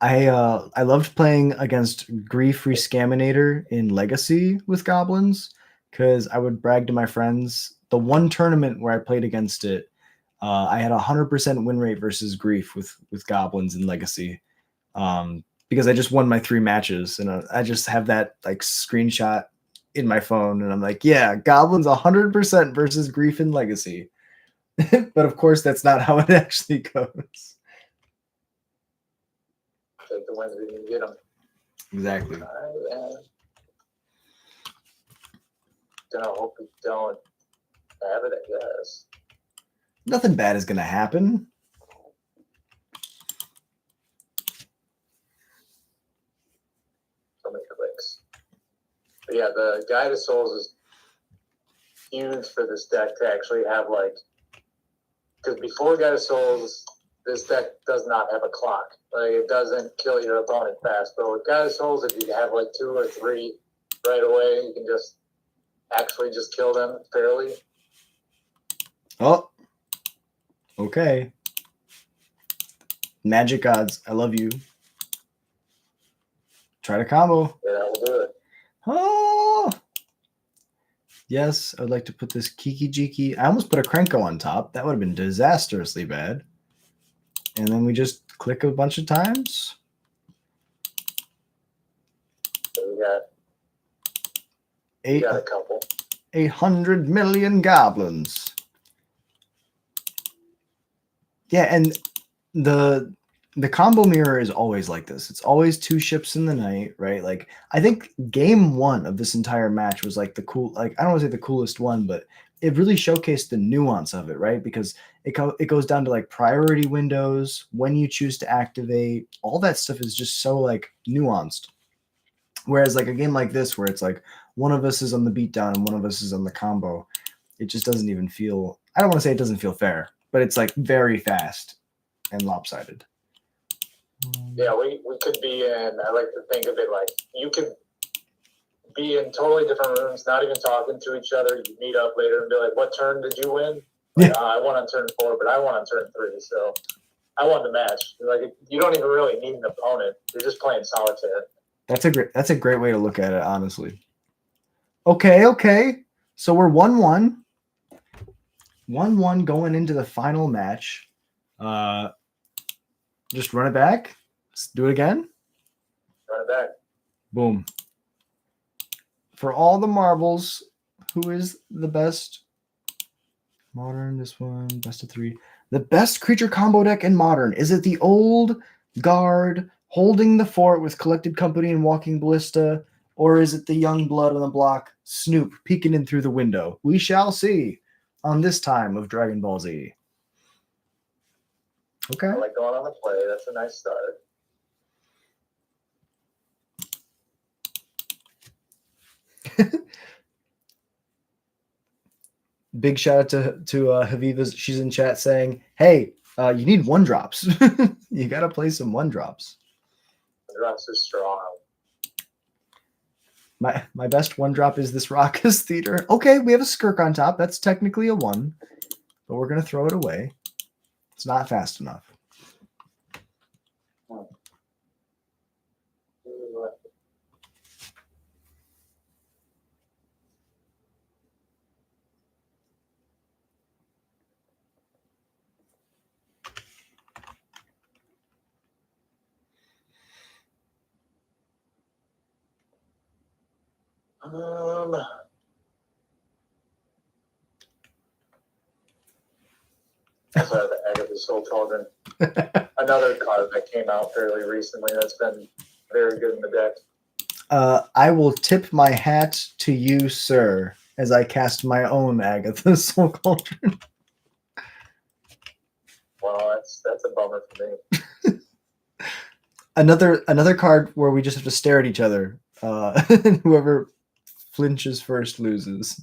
I loved playing against Grief Rescaminator in Legacy with Goblins because I would brag to my friends. The one tournament where I played against it, I had 100% win rate versus Grief with Goblins in Legacy because I just won my 3 matches, and I just have that like screenshot in my phone, and I'm like, yeah, Goblins 100% versus Grief in Legacy. But of course, that's not how it actually goes. Take the wins we can get them. Exactly. Gonna hope we don't have it, I guess. Nothing bad is gonna happen. So many clicks. But yeah, the Guide of Souls is huge for this deck to actually have like, because before Guide of Souls, this deck does not have a clock. Like it doesn't kill your opponent fast. But with Guide of Souls, if you have like 2 or 3 right away, you can just actually just kill them fairly. Oh, okay. Magic gods, I love you. Try to combo. Yeah, we'll do it. Oh, yes. I would like to put this Kiki Jiki. I almost put a Krenko on top. That would have been disastrously bad. And then we just click a bunch of times. So we got a couple. 800 million goblins. Yeah, and the combo mirror is always like this. It's always 2 ships in the night, right? Like I think game 1 of this entire match was like the cool, like I don't want to say the coolest one, but it really showcased the nuance of it, right? Because it goes down to like priority windows, when you choose to activate, all that stuff is just so like nuanced. Whereas like a game like this, where it's like one of us is on the beatdown and one of us is on the combo, it just doesn't even feel. I don't want to say it doesn't feel fair, but it's like very fast and lopsided. Yeah, we could be in. I like to think of it like you could be in totally different rooms, not even talking to each other. You meet up later and be like, "What turn did you win?" Like, Yeah. I won on turn 4, but I won on turn 3, so I won the match. Like you don't even really need an opponent. You're just playing solitaire. That's a great way to look at it, honestly. Okay. So we're 1-1. 1-1 going into the final match. Just run it back. Let's do it again. Run it back. Boom. For all the marbles, who is the best? Modern, this one, best of 3. The best creature combo deck in Modern. Is it the old guard holding the fort with Collected Company and Walking Ballista? Or is it the young blood on the block, Snoop, peeking in through the window? We shall see on this time of Dragon Ball Z. Okay. I like going on the play. That's a nice start. Big shout out to Haviva's. She's in chat saying, "Hey, you need 1-drops. You got to play some 1-drops." 1-drops is strong. My best 1-drop is this Raucous Theater. Okay, we have a Skirk on top. That's technically a 1, but we're gonna throw it away. It's not fast enough. Sorry, the Agatha Soul Cauldron. Another card that came out fairly recently that's been very good in the deck. I will tip my hat to you, sir, as I cast my own Agatha Soul Cauldron. Well, that's a bummer for me. Another card where we just have to stare at each other. Whoever flinches first loses.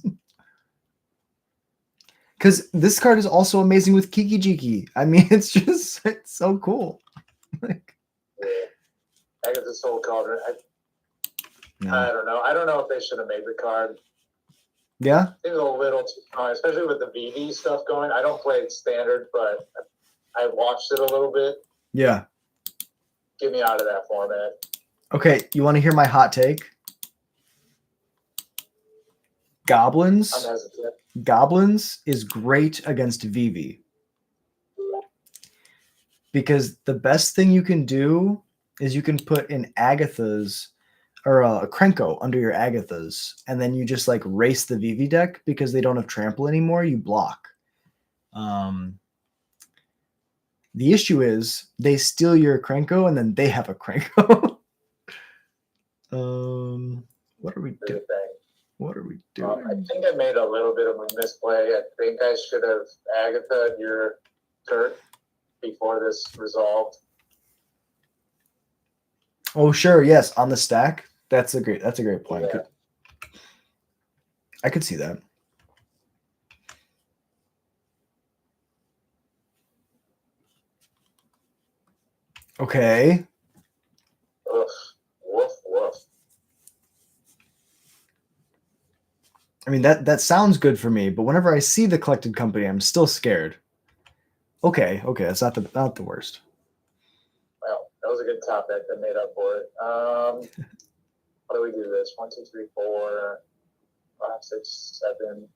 Because this card is also amazing with Kiki Jiki. I mean, it's so cool. Like, yeah. Agatha Soul Cauldron. I don't know. I don't know if they should have made the card. Yeah? It was a little too strong, especially with the VV stuff going. I don't play it standard, but I watched it a little bit. Yeah. Get me out of that format. Okay, you want to hear my hot take? Goblins. I'm hesitant. Goblins is great against VV. Because the best thing you can do is you can put in Agatha's or a Krenko under your Agathas, and then you just like race the VV deck because they don't have trample anymore. You block. The issue is they steal your Krenko and then they have a Krenko. What are we doing? What are we doing? I think I made a little bit of a misplay. I think I should have Agatha your Turk before this resolved. Oh, sure. Yes. On the stack. That's a great point. Yeah. I could see that. Okay. Woof, woof. I mean, that sounds good for me, but whenever I see the collected company, I'm still scared. Okay, that's not the worst. Well, that was a good top deck that made up for it. How do we do this? 1, 2, 3, 4, 5, 6, 7.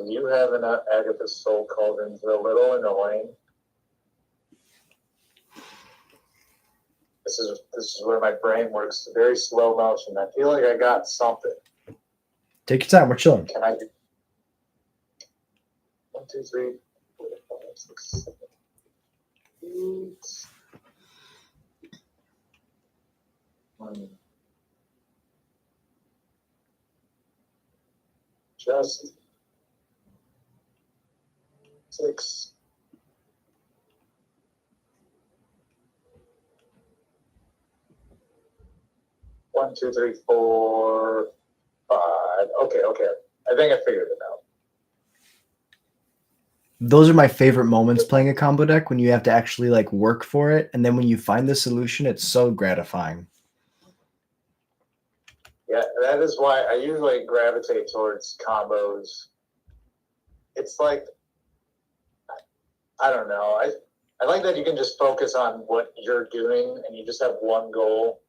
You have an Agatha's Soul Cauldron's a little annoying. This is where my brain works very slow motion. I feel like I got something. Take your time. We're chilling. Can I do 1, 2, 3, 4, 5, 6, 7, 8. Just 6. One, two, three, 4, 5. Okay. I think I figured it out. Those are my favorite moments playing a combo deck, when you have to actually like work for it, and then when you find the solution, it's so gratifying. Yeah, that is why I usually gravitate towards combos. It's like, I don't know. I like that you can just focus on what you're doing and you just have one goal.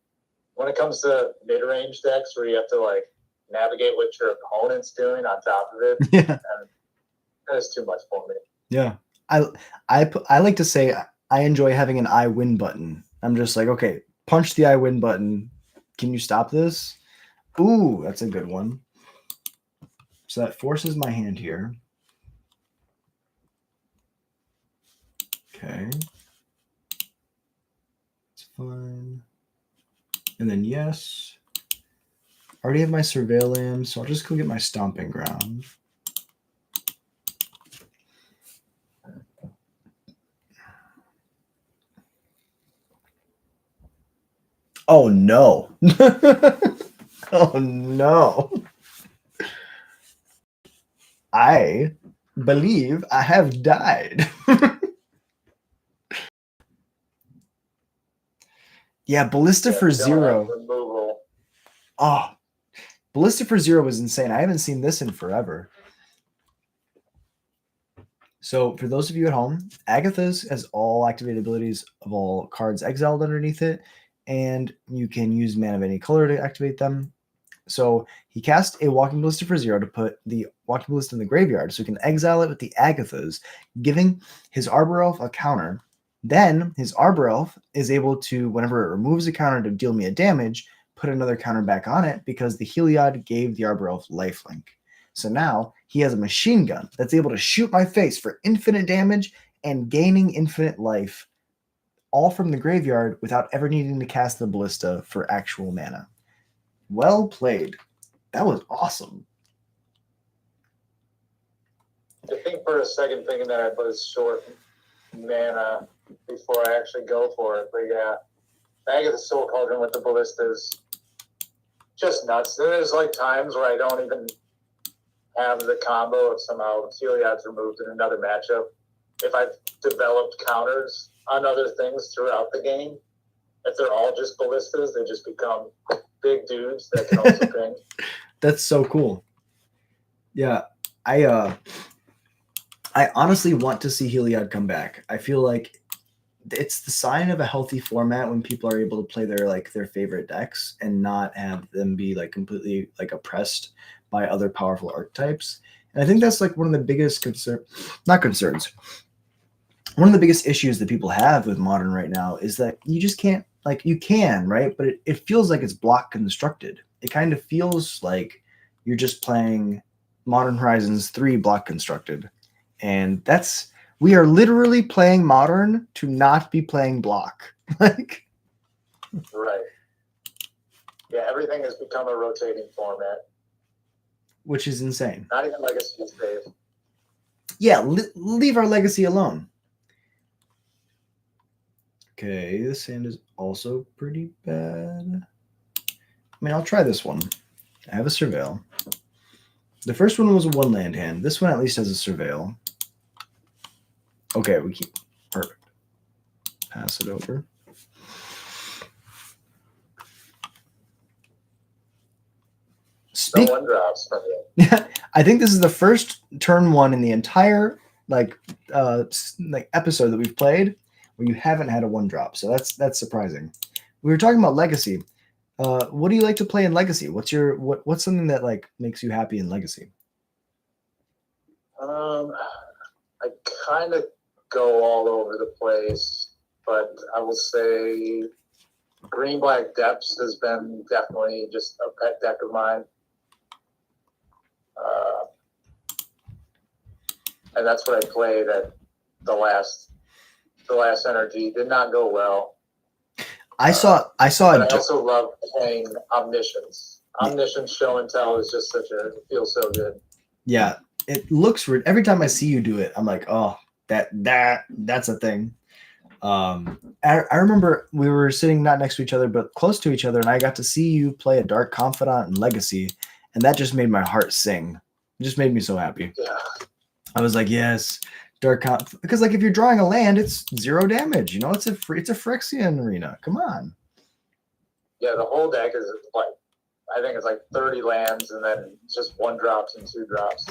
When it comes to mid-range decks where you have to like navigate what your opponent's doing on top of it, Yeah, that is too much for me. yeah. I like to say I enjoy having an I win button. I'm just like, okay, punch the I win button. Can you stop this? Ooh, that's a good one. So that forces my hand here. Okay. It's fine. And then yes. I already have my Surveil Land, so I'll just go get my Stomping Ground. Oh no. Oh no. I believe I have died. Yeah, Ballista for 0. Removal. Oh, Ballista for 0 was insane. I haven't seen this in forever. So for those of you at home, Agatha's has all activated abilities of all cards exiled underneath it, and you can use mana of any color to activate them. So he cast a Walking Ballista for 0 to put the Walking Ballista in the graveyard, so he can exile it with the Agathas, giving his Arbor Elf a counter. Then his Arbor Elf is able to, whenever it removes a counter to deal me a damage, put another counter back on it because the Heliod gave the Arbor Elf lifelink. So now he has a machine gun that's able to shoot my face for infinite damage and gaining infinite life, all from the graveyard without ever needing to cast the Ballista for actual mana. Well played. That was awesome. I think for a second thinking that I was short mana before I actually go for it. But yeah, Agatha's Soul Cauldron with the Ballistas, just nuts. There's like times where I don't even have the combo if somehow Heliod's removed in another matchup. If I've developed counters on other things throughout the game, if they're all just Ballistas, they just become big dudes that can also ping. That's so cool. Yeah, I honestly want to see Heliod come back. I feel like it's the sign of a healthy format when people are able to play their favorite decks and not have them be like completely like oppressed by other powerful archetypes. And I think that's like one of the biggest concerns. One of the biggest issues that people have with Modern right now is that you just can't, like, you can, right? But it feels like it's block constructed. It kind of feels like you're just playing Modern Horizons 3 block constructed. And we are literally playing Modern to not be playing block. Like, right. Yeah, everything has become a rotating format. Which is insane. Not even Legacy is safe. Yeah, leave our Legacy alone. Okay, this hand is also pretty bad. I mean, I'll try this one. I have a Surveil. The first one was a 1-land hand. This one at least has a Surveil. Okay, we keep perfect. Pass it over. No one drops from you. Yeah, I think this is the first turn one in the entire like episode that we've played where you haven't had a one drop. So that's surprising. We were talking about Legacy. What do you like to play in Legacy? What's something that like makes you happy in Legacy? I kind of go all over the place, but I will say Green Black Depths has been definitely just a pet deck of mine. And that's what I played at the last energy. Did not go well. I saw. But I also love playing Omniscience. Omniscience Show and Tell is just it feels so good. Yeah, it looks every time I see you do it, I'm like, oh, that's a thing. I remember we were sitting not next to each other, but close to each other, and I got to see you play a Dark Confidant in Legacy, and that just made my heart sing. It just made me so happy. Yeah. I was like, yes, because like if you're drawing a land, it's 0 damage. You know, it's a Phyrexian arena. Come on. Yeah, the whole deck is like, I think it's like 30 lands, and then just 1 drops and 2 drops.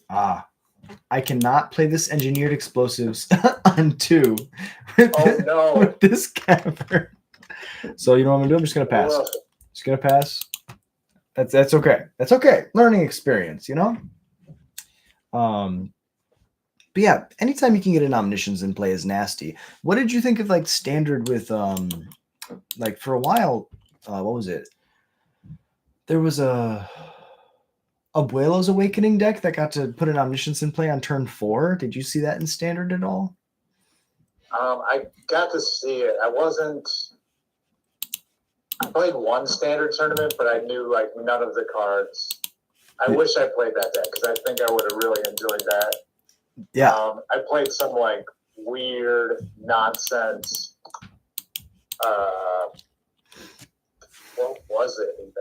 I cannot play this Engineered Explosives on 2. With this cavern. So you know what I'm gonna do? I'm just gonna pass. Just gonna pass. That's okay. That's okay. Learning experience, you know. But yeah, anytime you can get an Omniscience in play is nasty. What did you think of like standard with like for a while? What was it? There was a Abuelo's Awakening deck that got to put an Omniscience in play on turn 4. Did you see that in standard at all? I got to see it. I played one standard tournament, but I knew like none of the cards. I wish I played that deck because I think I would have really enjoyed that. Yeah. I played some like weird nonsense. What was it even?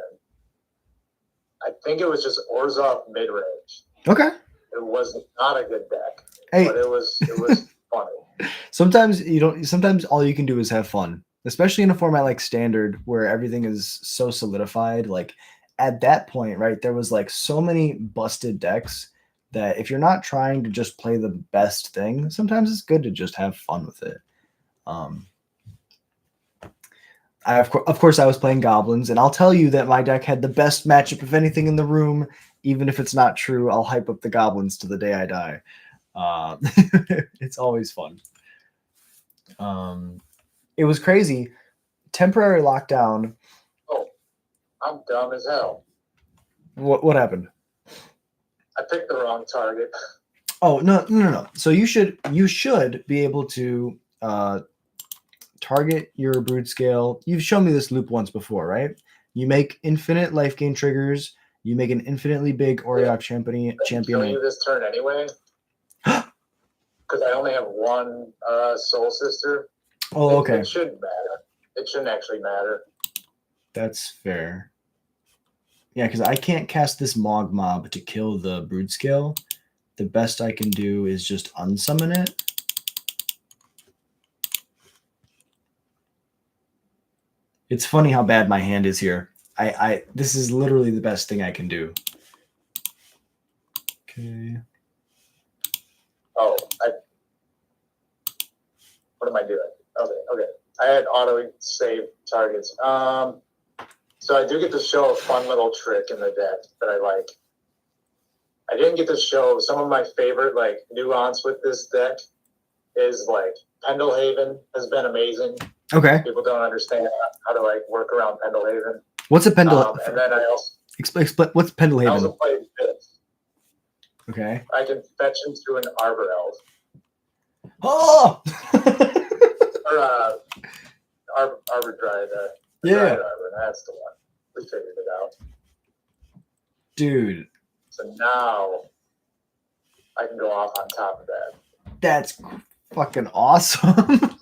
I think it was just Orzhov mid-range. Okay. It was not a good deck, hey. But it was funny. Sometimes all you can do is have fun, especially in a format like standard where everything is so solidified. Like at that point, right, there was like so many busted decks that if you're not trying to just play the best thing, sometimes it's good to just have fun with it. Of course, I was playing Goblins, and I'll tell you that my deck had the best matchup of anything in the room. Even if it's not true, I'll hype up the Goblins to the day I die. It's always fun. It was crazy. Temporary lockdown. Oh, I'm dumb as hell. What happened? I picked the wrong target. Oh, no. So you should be able to target your brood scale. You've shown me this loop once before, right? You make infinite life gain triggers. You make an infinitely big Auriok champion. Show you this turn anyway. Because I only have one Soul Sister. Oh, okay. It shouldn't matter. It shouldn't actually matter. That's fair. Yeah, because I can't cast this Mog Mob to kill the brood scale. The best I can do is just unsummon it. It's funny how bad my hand is here. This is literally the best thing I can do. Okay. Oh, what am I doing? Okay. I had auto save targets. So I do get to show a fun little trick in the deck that I like. I didn't get to show some of my favorite like nuance with this deck is like Pendelhaven has been amazing. Okay. People don't understand how to like work around Pendelhaven. What's a Pendelhaven? And then I also explain what's Pendelhaven. I also play this. Okay. I can fetch into an Arbor Elf. Oh. Or Arbor Dryad. Yeah. Dryad Arbor. That's the one. We figured it out. Dude. So now I can go off on top of that. That's fucking awesome.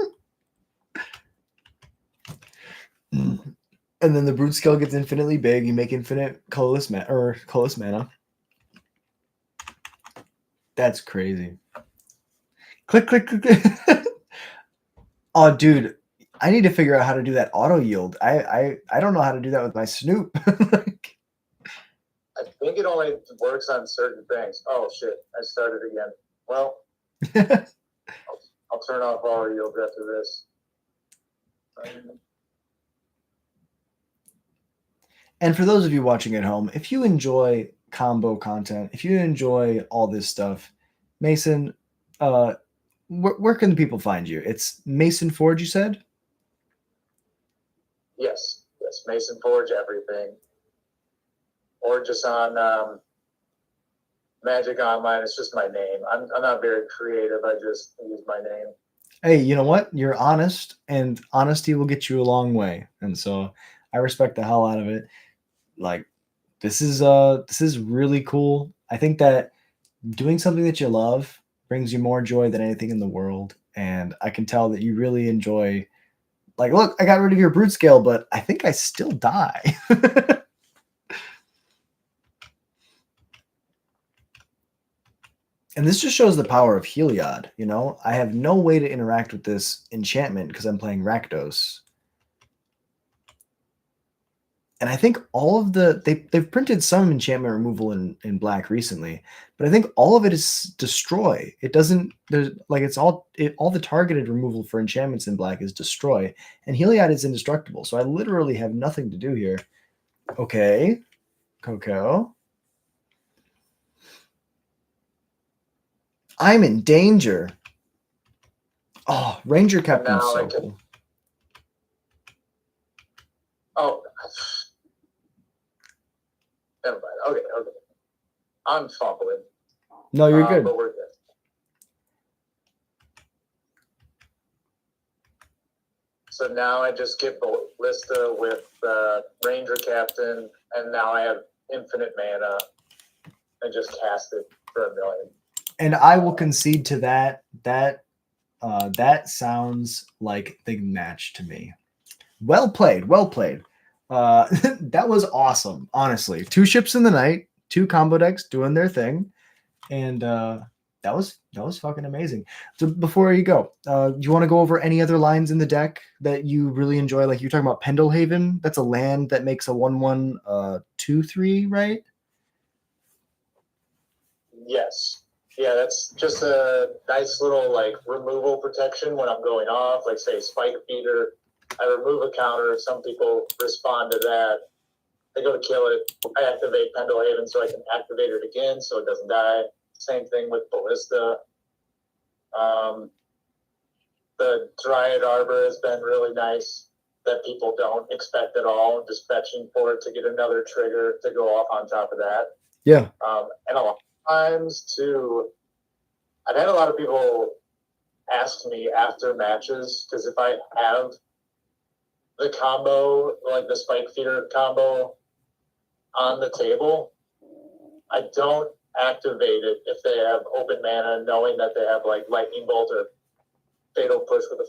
And then the brood scale gets infinitely big. You make infinite colorless mana. That's crazy. Click, click, click, click. Oh, dude, I need to figure out how to do that auto yield. I don't know how to do that with my Snoop. Like, I think it only works on certain things. Oh shit! I started again. Well, I'll turn off all yield after this. And for those of you watching at home, if you enjoy combo content, if you enjoy all this stuff, Mason, where can the people find you? It's Mason Forge, you said? Yes, Mason Forge everything, or just on Magic Online. It's just my name. I'm not very creative. I just use my name. Hey, you know what? You're honest, and honesty will get you a long way. And so I respect the hell out of it. Like, this is really cool. I think that doing something that you love brings you more joy than anything in the world. And I can tell that you really enjoy, like, look, I got rid of your brute scale, but I think I still die. And this just shows the power of Heliod. You know, I have no way to interact with this enchantment because I'm playing Rakdos. And I think all of they've printed some enchantment removal in black recently, but I think all of it is destroy. It doesn't there's like it's all the targeted removal for enchantments in black is destroy, and Heliod is indestructible. So I literally have nothing to do here. Okay, Coco. I'm in danger. Oh, Ranger Captain's so cool. Oh, never mind. Okay. I'm fumbling. No, you're good. But we're good. So now I just get Ballista with Ranger Captain, and now I have infinite mana, and just cast it for $1 million. And I will concede to that. That sounds like the match to me. Well played. Well played. That was awesome. Honestly, 2 ships in the night, 2 combo decks doing their thing, and that was fucking amazing. So before you go, do you want to go over any other lines in the deck that you really enjoy? Like you're talking about Pendelhaven. That's a land that makes a 1/1 2/3, right? Yes. Yeah, that's just a nice little like removal protection when I'm going off. Like say Spike Feeder, I remove a counter. Some people respond to that. They go to kill it. I activate Pendelhaven so I can activate it again so it doesn't die. Same thing with Ballista. The Dryad Arbor has been really nice that people don't expect at all. Just fetching for it to get another trigger to go off on top of that. Yeah. And a lot of times too, I've had a lot of people ask me after matches, because if I have the combo, like the Spike Feeder combo on the table, I don't activate it if they have open mana, knowing that they have like Lightning Bolt or Fatal Push with a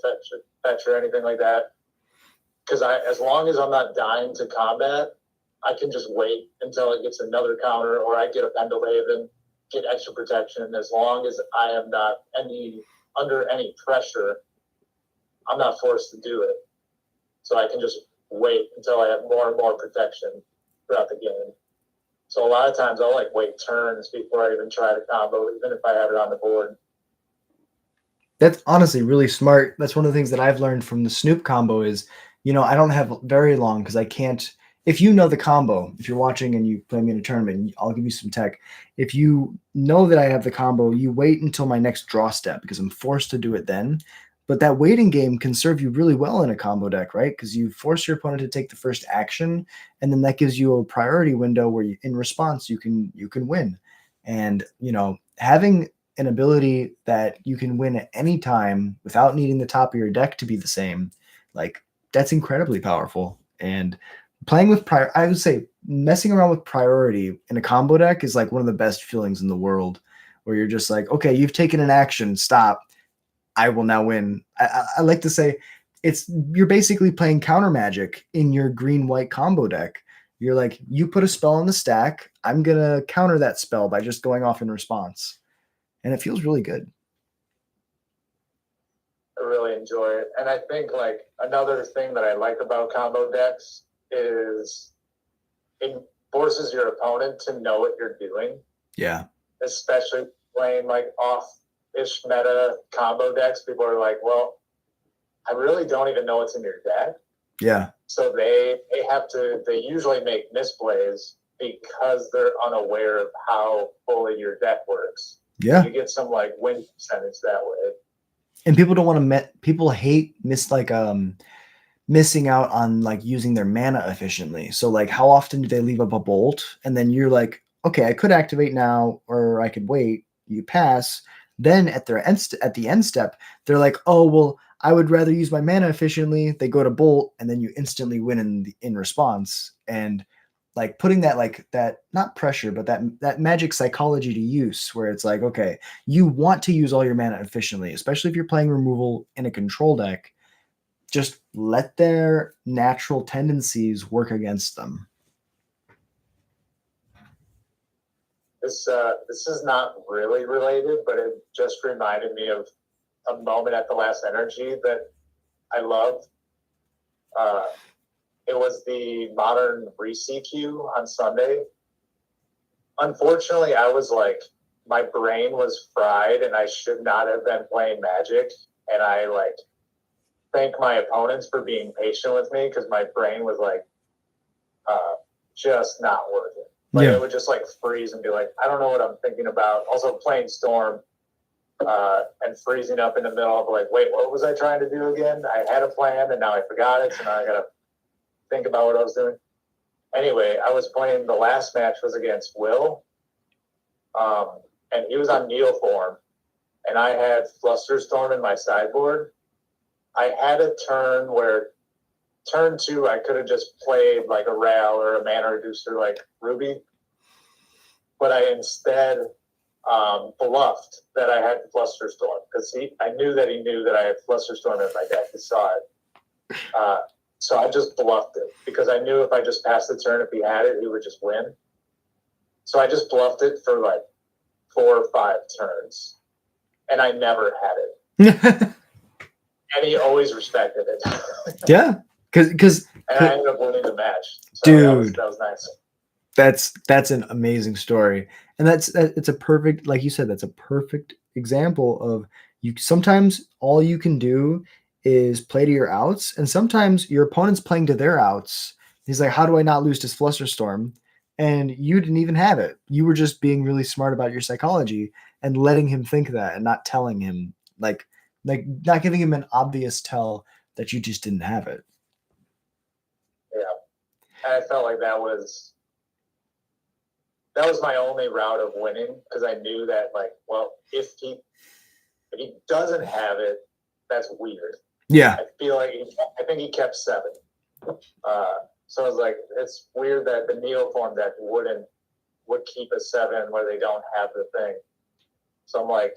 fetch or anything like that. Because as long as I'm not dying to combat, I can just wait until it gets another counter, or I get a Pendelhaven, get extra protection. As long as I am not under any pressure, I'm not forced to do it. So I can just wait until I have more and more protection throughout the game. So a lot of times I'll like wait turns before I even try to combo, even if I have it on the board. That's honestly really smart. That's one of the things that I've learned from the Snoop combo is, you know, I don't have very long because I can't. If you know the combo, if you're watching and you play me in a tournament, I'll give you some tech. If you know that I have the combo, you wait until my next draw step because I'm forced to do it then. But that waiting game can serve you really well in a combo deck, right? Because you force your opponent to take the first action, and then that gives you a priority window where in response you can win. And you know, having an ability that you can win at any time without needing the top of your deck to be the same, like that's incredibly powerful. And playing with I would say messing around with priority in a combo deck is like one of the best feelings in the world, where you're just like, okay, you've taken an action, stop. I will now win. I like to say you're basically playing counter magic in your green-white combo deck. You're like, you put a spell on the stack, I'm going to counter that spell by just going off in response. And it feels really good. I really enjoy it. And I think like another thing that I like about combo decks is it forces your opponent to know what you're doing. Yeah. Especially playing like off-ish meta combo decks. People are like, well, I really don't even know what's in your deck. Yeah. So they usually make misplays because they're unaware of how fully your deck works. Yeah. You get some like win percentage that way. And people don't want to people hate missing out on like using their mana efficiently. So like how often do they leave up a bolt and then you're like, okay, I could activate now or I could wait. You pass. Then at the end step, they're like, oh well, I would rather use my mana efficiently. They go to bolt and then you instantly win in response. And like putting that not pressure, but that magic psychology to use where it's like, okay, you want to use all your mana efficiently, especially if you're playing removal in a control deck. Just let their natural tendencies work against them. This is not really related, but it just reminded me of a moment at the last energy that I loved. It was the modern re-CQ on Sunday. Unfortunately, I was like, my brain was fried and I should not have been playing Magic. And I like thank my opponents for being patient with me because my brain was like just not working. Like it would just like freeze and be like, I don't know what I'm thinking about. Also playing Storm and freezing up in the middle of like, wait, what was I trying to do again? I had a plan and now I forgot it. So now I got to think about what I was doing. Anyway, I was playing, the last match was against Will. And he was on Neil form. And I had Flusterstorm in my sideboard. I had a turn where turn 2, I could have just played like a Rail or a mana reducer like Ruby. But I instead bluffed that I had Flusterstorm because I knew that he knew that I had Flusterstorm in my deck. He saw it. So I just bluffed it because I knew if I just passed the turn, if he had it, he would just win. So I just bluffed it for like 4 or 5 turns. And I never had it. And he always respected it. Yeah. Because and I ended up winning the match. So dude, that was nice. That's an amazing story. And it's a perfect, like you said, that's a perfect example of you. Sometimes all you can do is play to your outs, and sometimes your opponent's playing to their outs. He's like, how do I not lose this Flusterstorm? And you didn't even have it. You were just being really smart about your psychology and letting him think that and not telling him, like not giving him an obvious tell that you just didn't have it. Yeah. And I felt like that was my only route of winning because I knew that, like, well, if he doesn't have it, that's weird. Yeah. I feel like I think he kept 7. So I was like, it's weird that the Neoform deck would keep a 7 where they don't have the thing. So I'm like,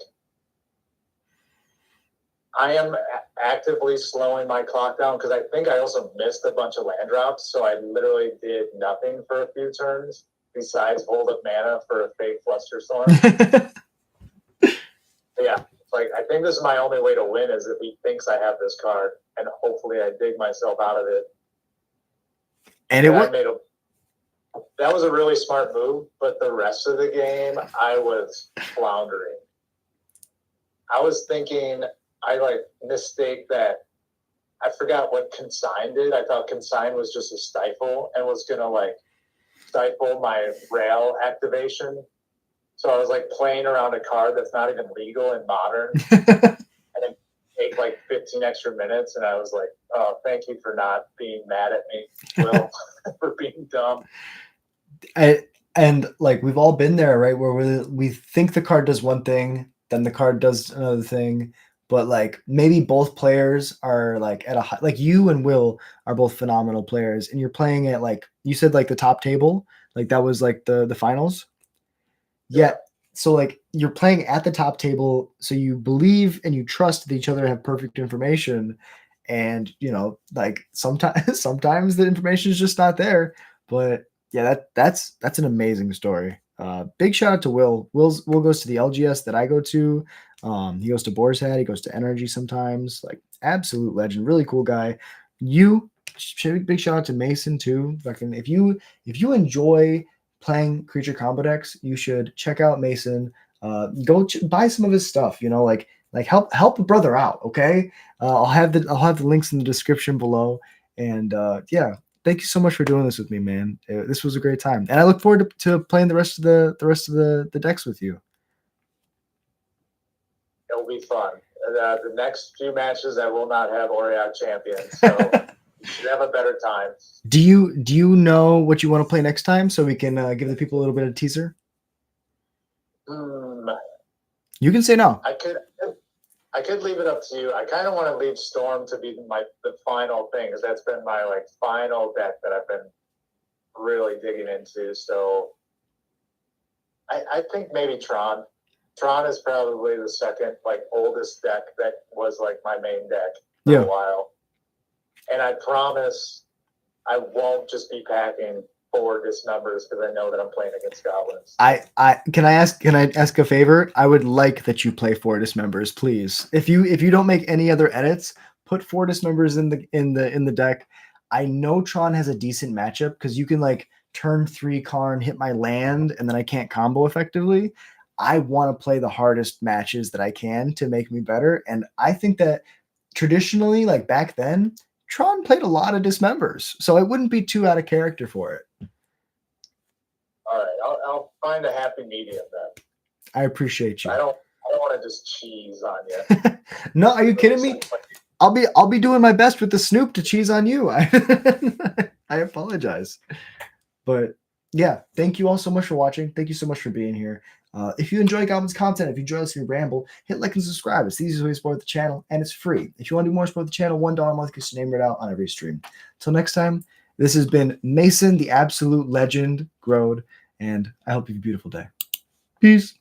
I am actively slowing my clock down because I think I also missed a bunch of land drops. So I literally did nothing for a few turns besides hold up mana for a fake Flusterstorm. Yeah, like I think this is my only way to win is if he thinks I have this card, and hopefully I dig myself out of it. And it worked. That was a really smart move, but the rest of the game, I was floundering. I was thinking, I like mistake that. I forgot what Consign did. I thought Consign was just a stifle and was gonna like stifle my rail activation. So I was like playing around a card that's not even legal in Modern, and it take like 15 extra minutes. And I was like, "Oh, thank you for not being mad at me, Will, for being dumb." And like we've all been there, right? Where we think the card does one thing, then the card does another thing. But like maybe both players are like at a high, like you and Will are both phenomenal players, and you're playing at like you said, like the top table, like that was like the finals. Yeah. So like you're playing at the top table, so you believe and you trust that each other have perfect information, and you know, like sometimes the information is just not there. But yeah, that's an amazing story. Big shout out to Will. Will goes to the LGS that I go to. He goes to Boar's Head. He goes to Energy sometimes. Like absolute legend, really cool guy. You big shout out to Mason too. Fucking if you enjoy playing creature combo decks, you should check out Mason. Go buy some of his stuff. You know, like help a brother out. Okay, I'll have the links in the description below. And yeah, thank you so much for doing this with me, man. This was a great time, and I look forward to playing the rest of the decks with you. It'll be fun. The next few matches, I will not have Oriog champions, so you should have a better time. Do you know what you want to play next time, so we can give the people a little bit of teaser? You can say no. I could leave it up to you. I kind of want to leave Storm to be the final thing, because that's been my like final deck that I've been really digging into. So I think maybe Tron. Tron is probably the second like oldest deck that was like my main deck for a while. And I promise I won't just be packing 4 dismembers because I know that I'm playing against Goblins. Can I ask a favor? I would like that you play 4 dismembers, please. If you don't make any other edits, put 4 dismembers in the deck. I know Tron has a decent matchup because you can like turn 3 Karn, hit my land, and then I can't combo effectively. I want to play the hardest matches that I can to make me better. And I think that traditionally, like back then, Tron played a lot of dismembers. So I wouldn't be too out of character for it. All right. I'll find a happy medium then. I appreciate you. I don't want to just cheese on you. No, are you kidding me? I'll be doing my best with the Snoop to cheese on you. I apologize. But yeah, thank you all so much for watching. Thank you so much for being here. If you enjoy Goblins content, if you enjoy listening to ramble, hit like and subscribe. It's the easiest way to support the channel, and it's free. If you want to do more support the channel, $1 a month gets your name read out on every stream. Till next time, this has been Mason, the absolute legend, Grode, and I hope you have a beautiful day. Peace.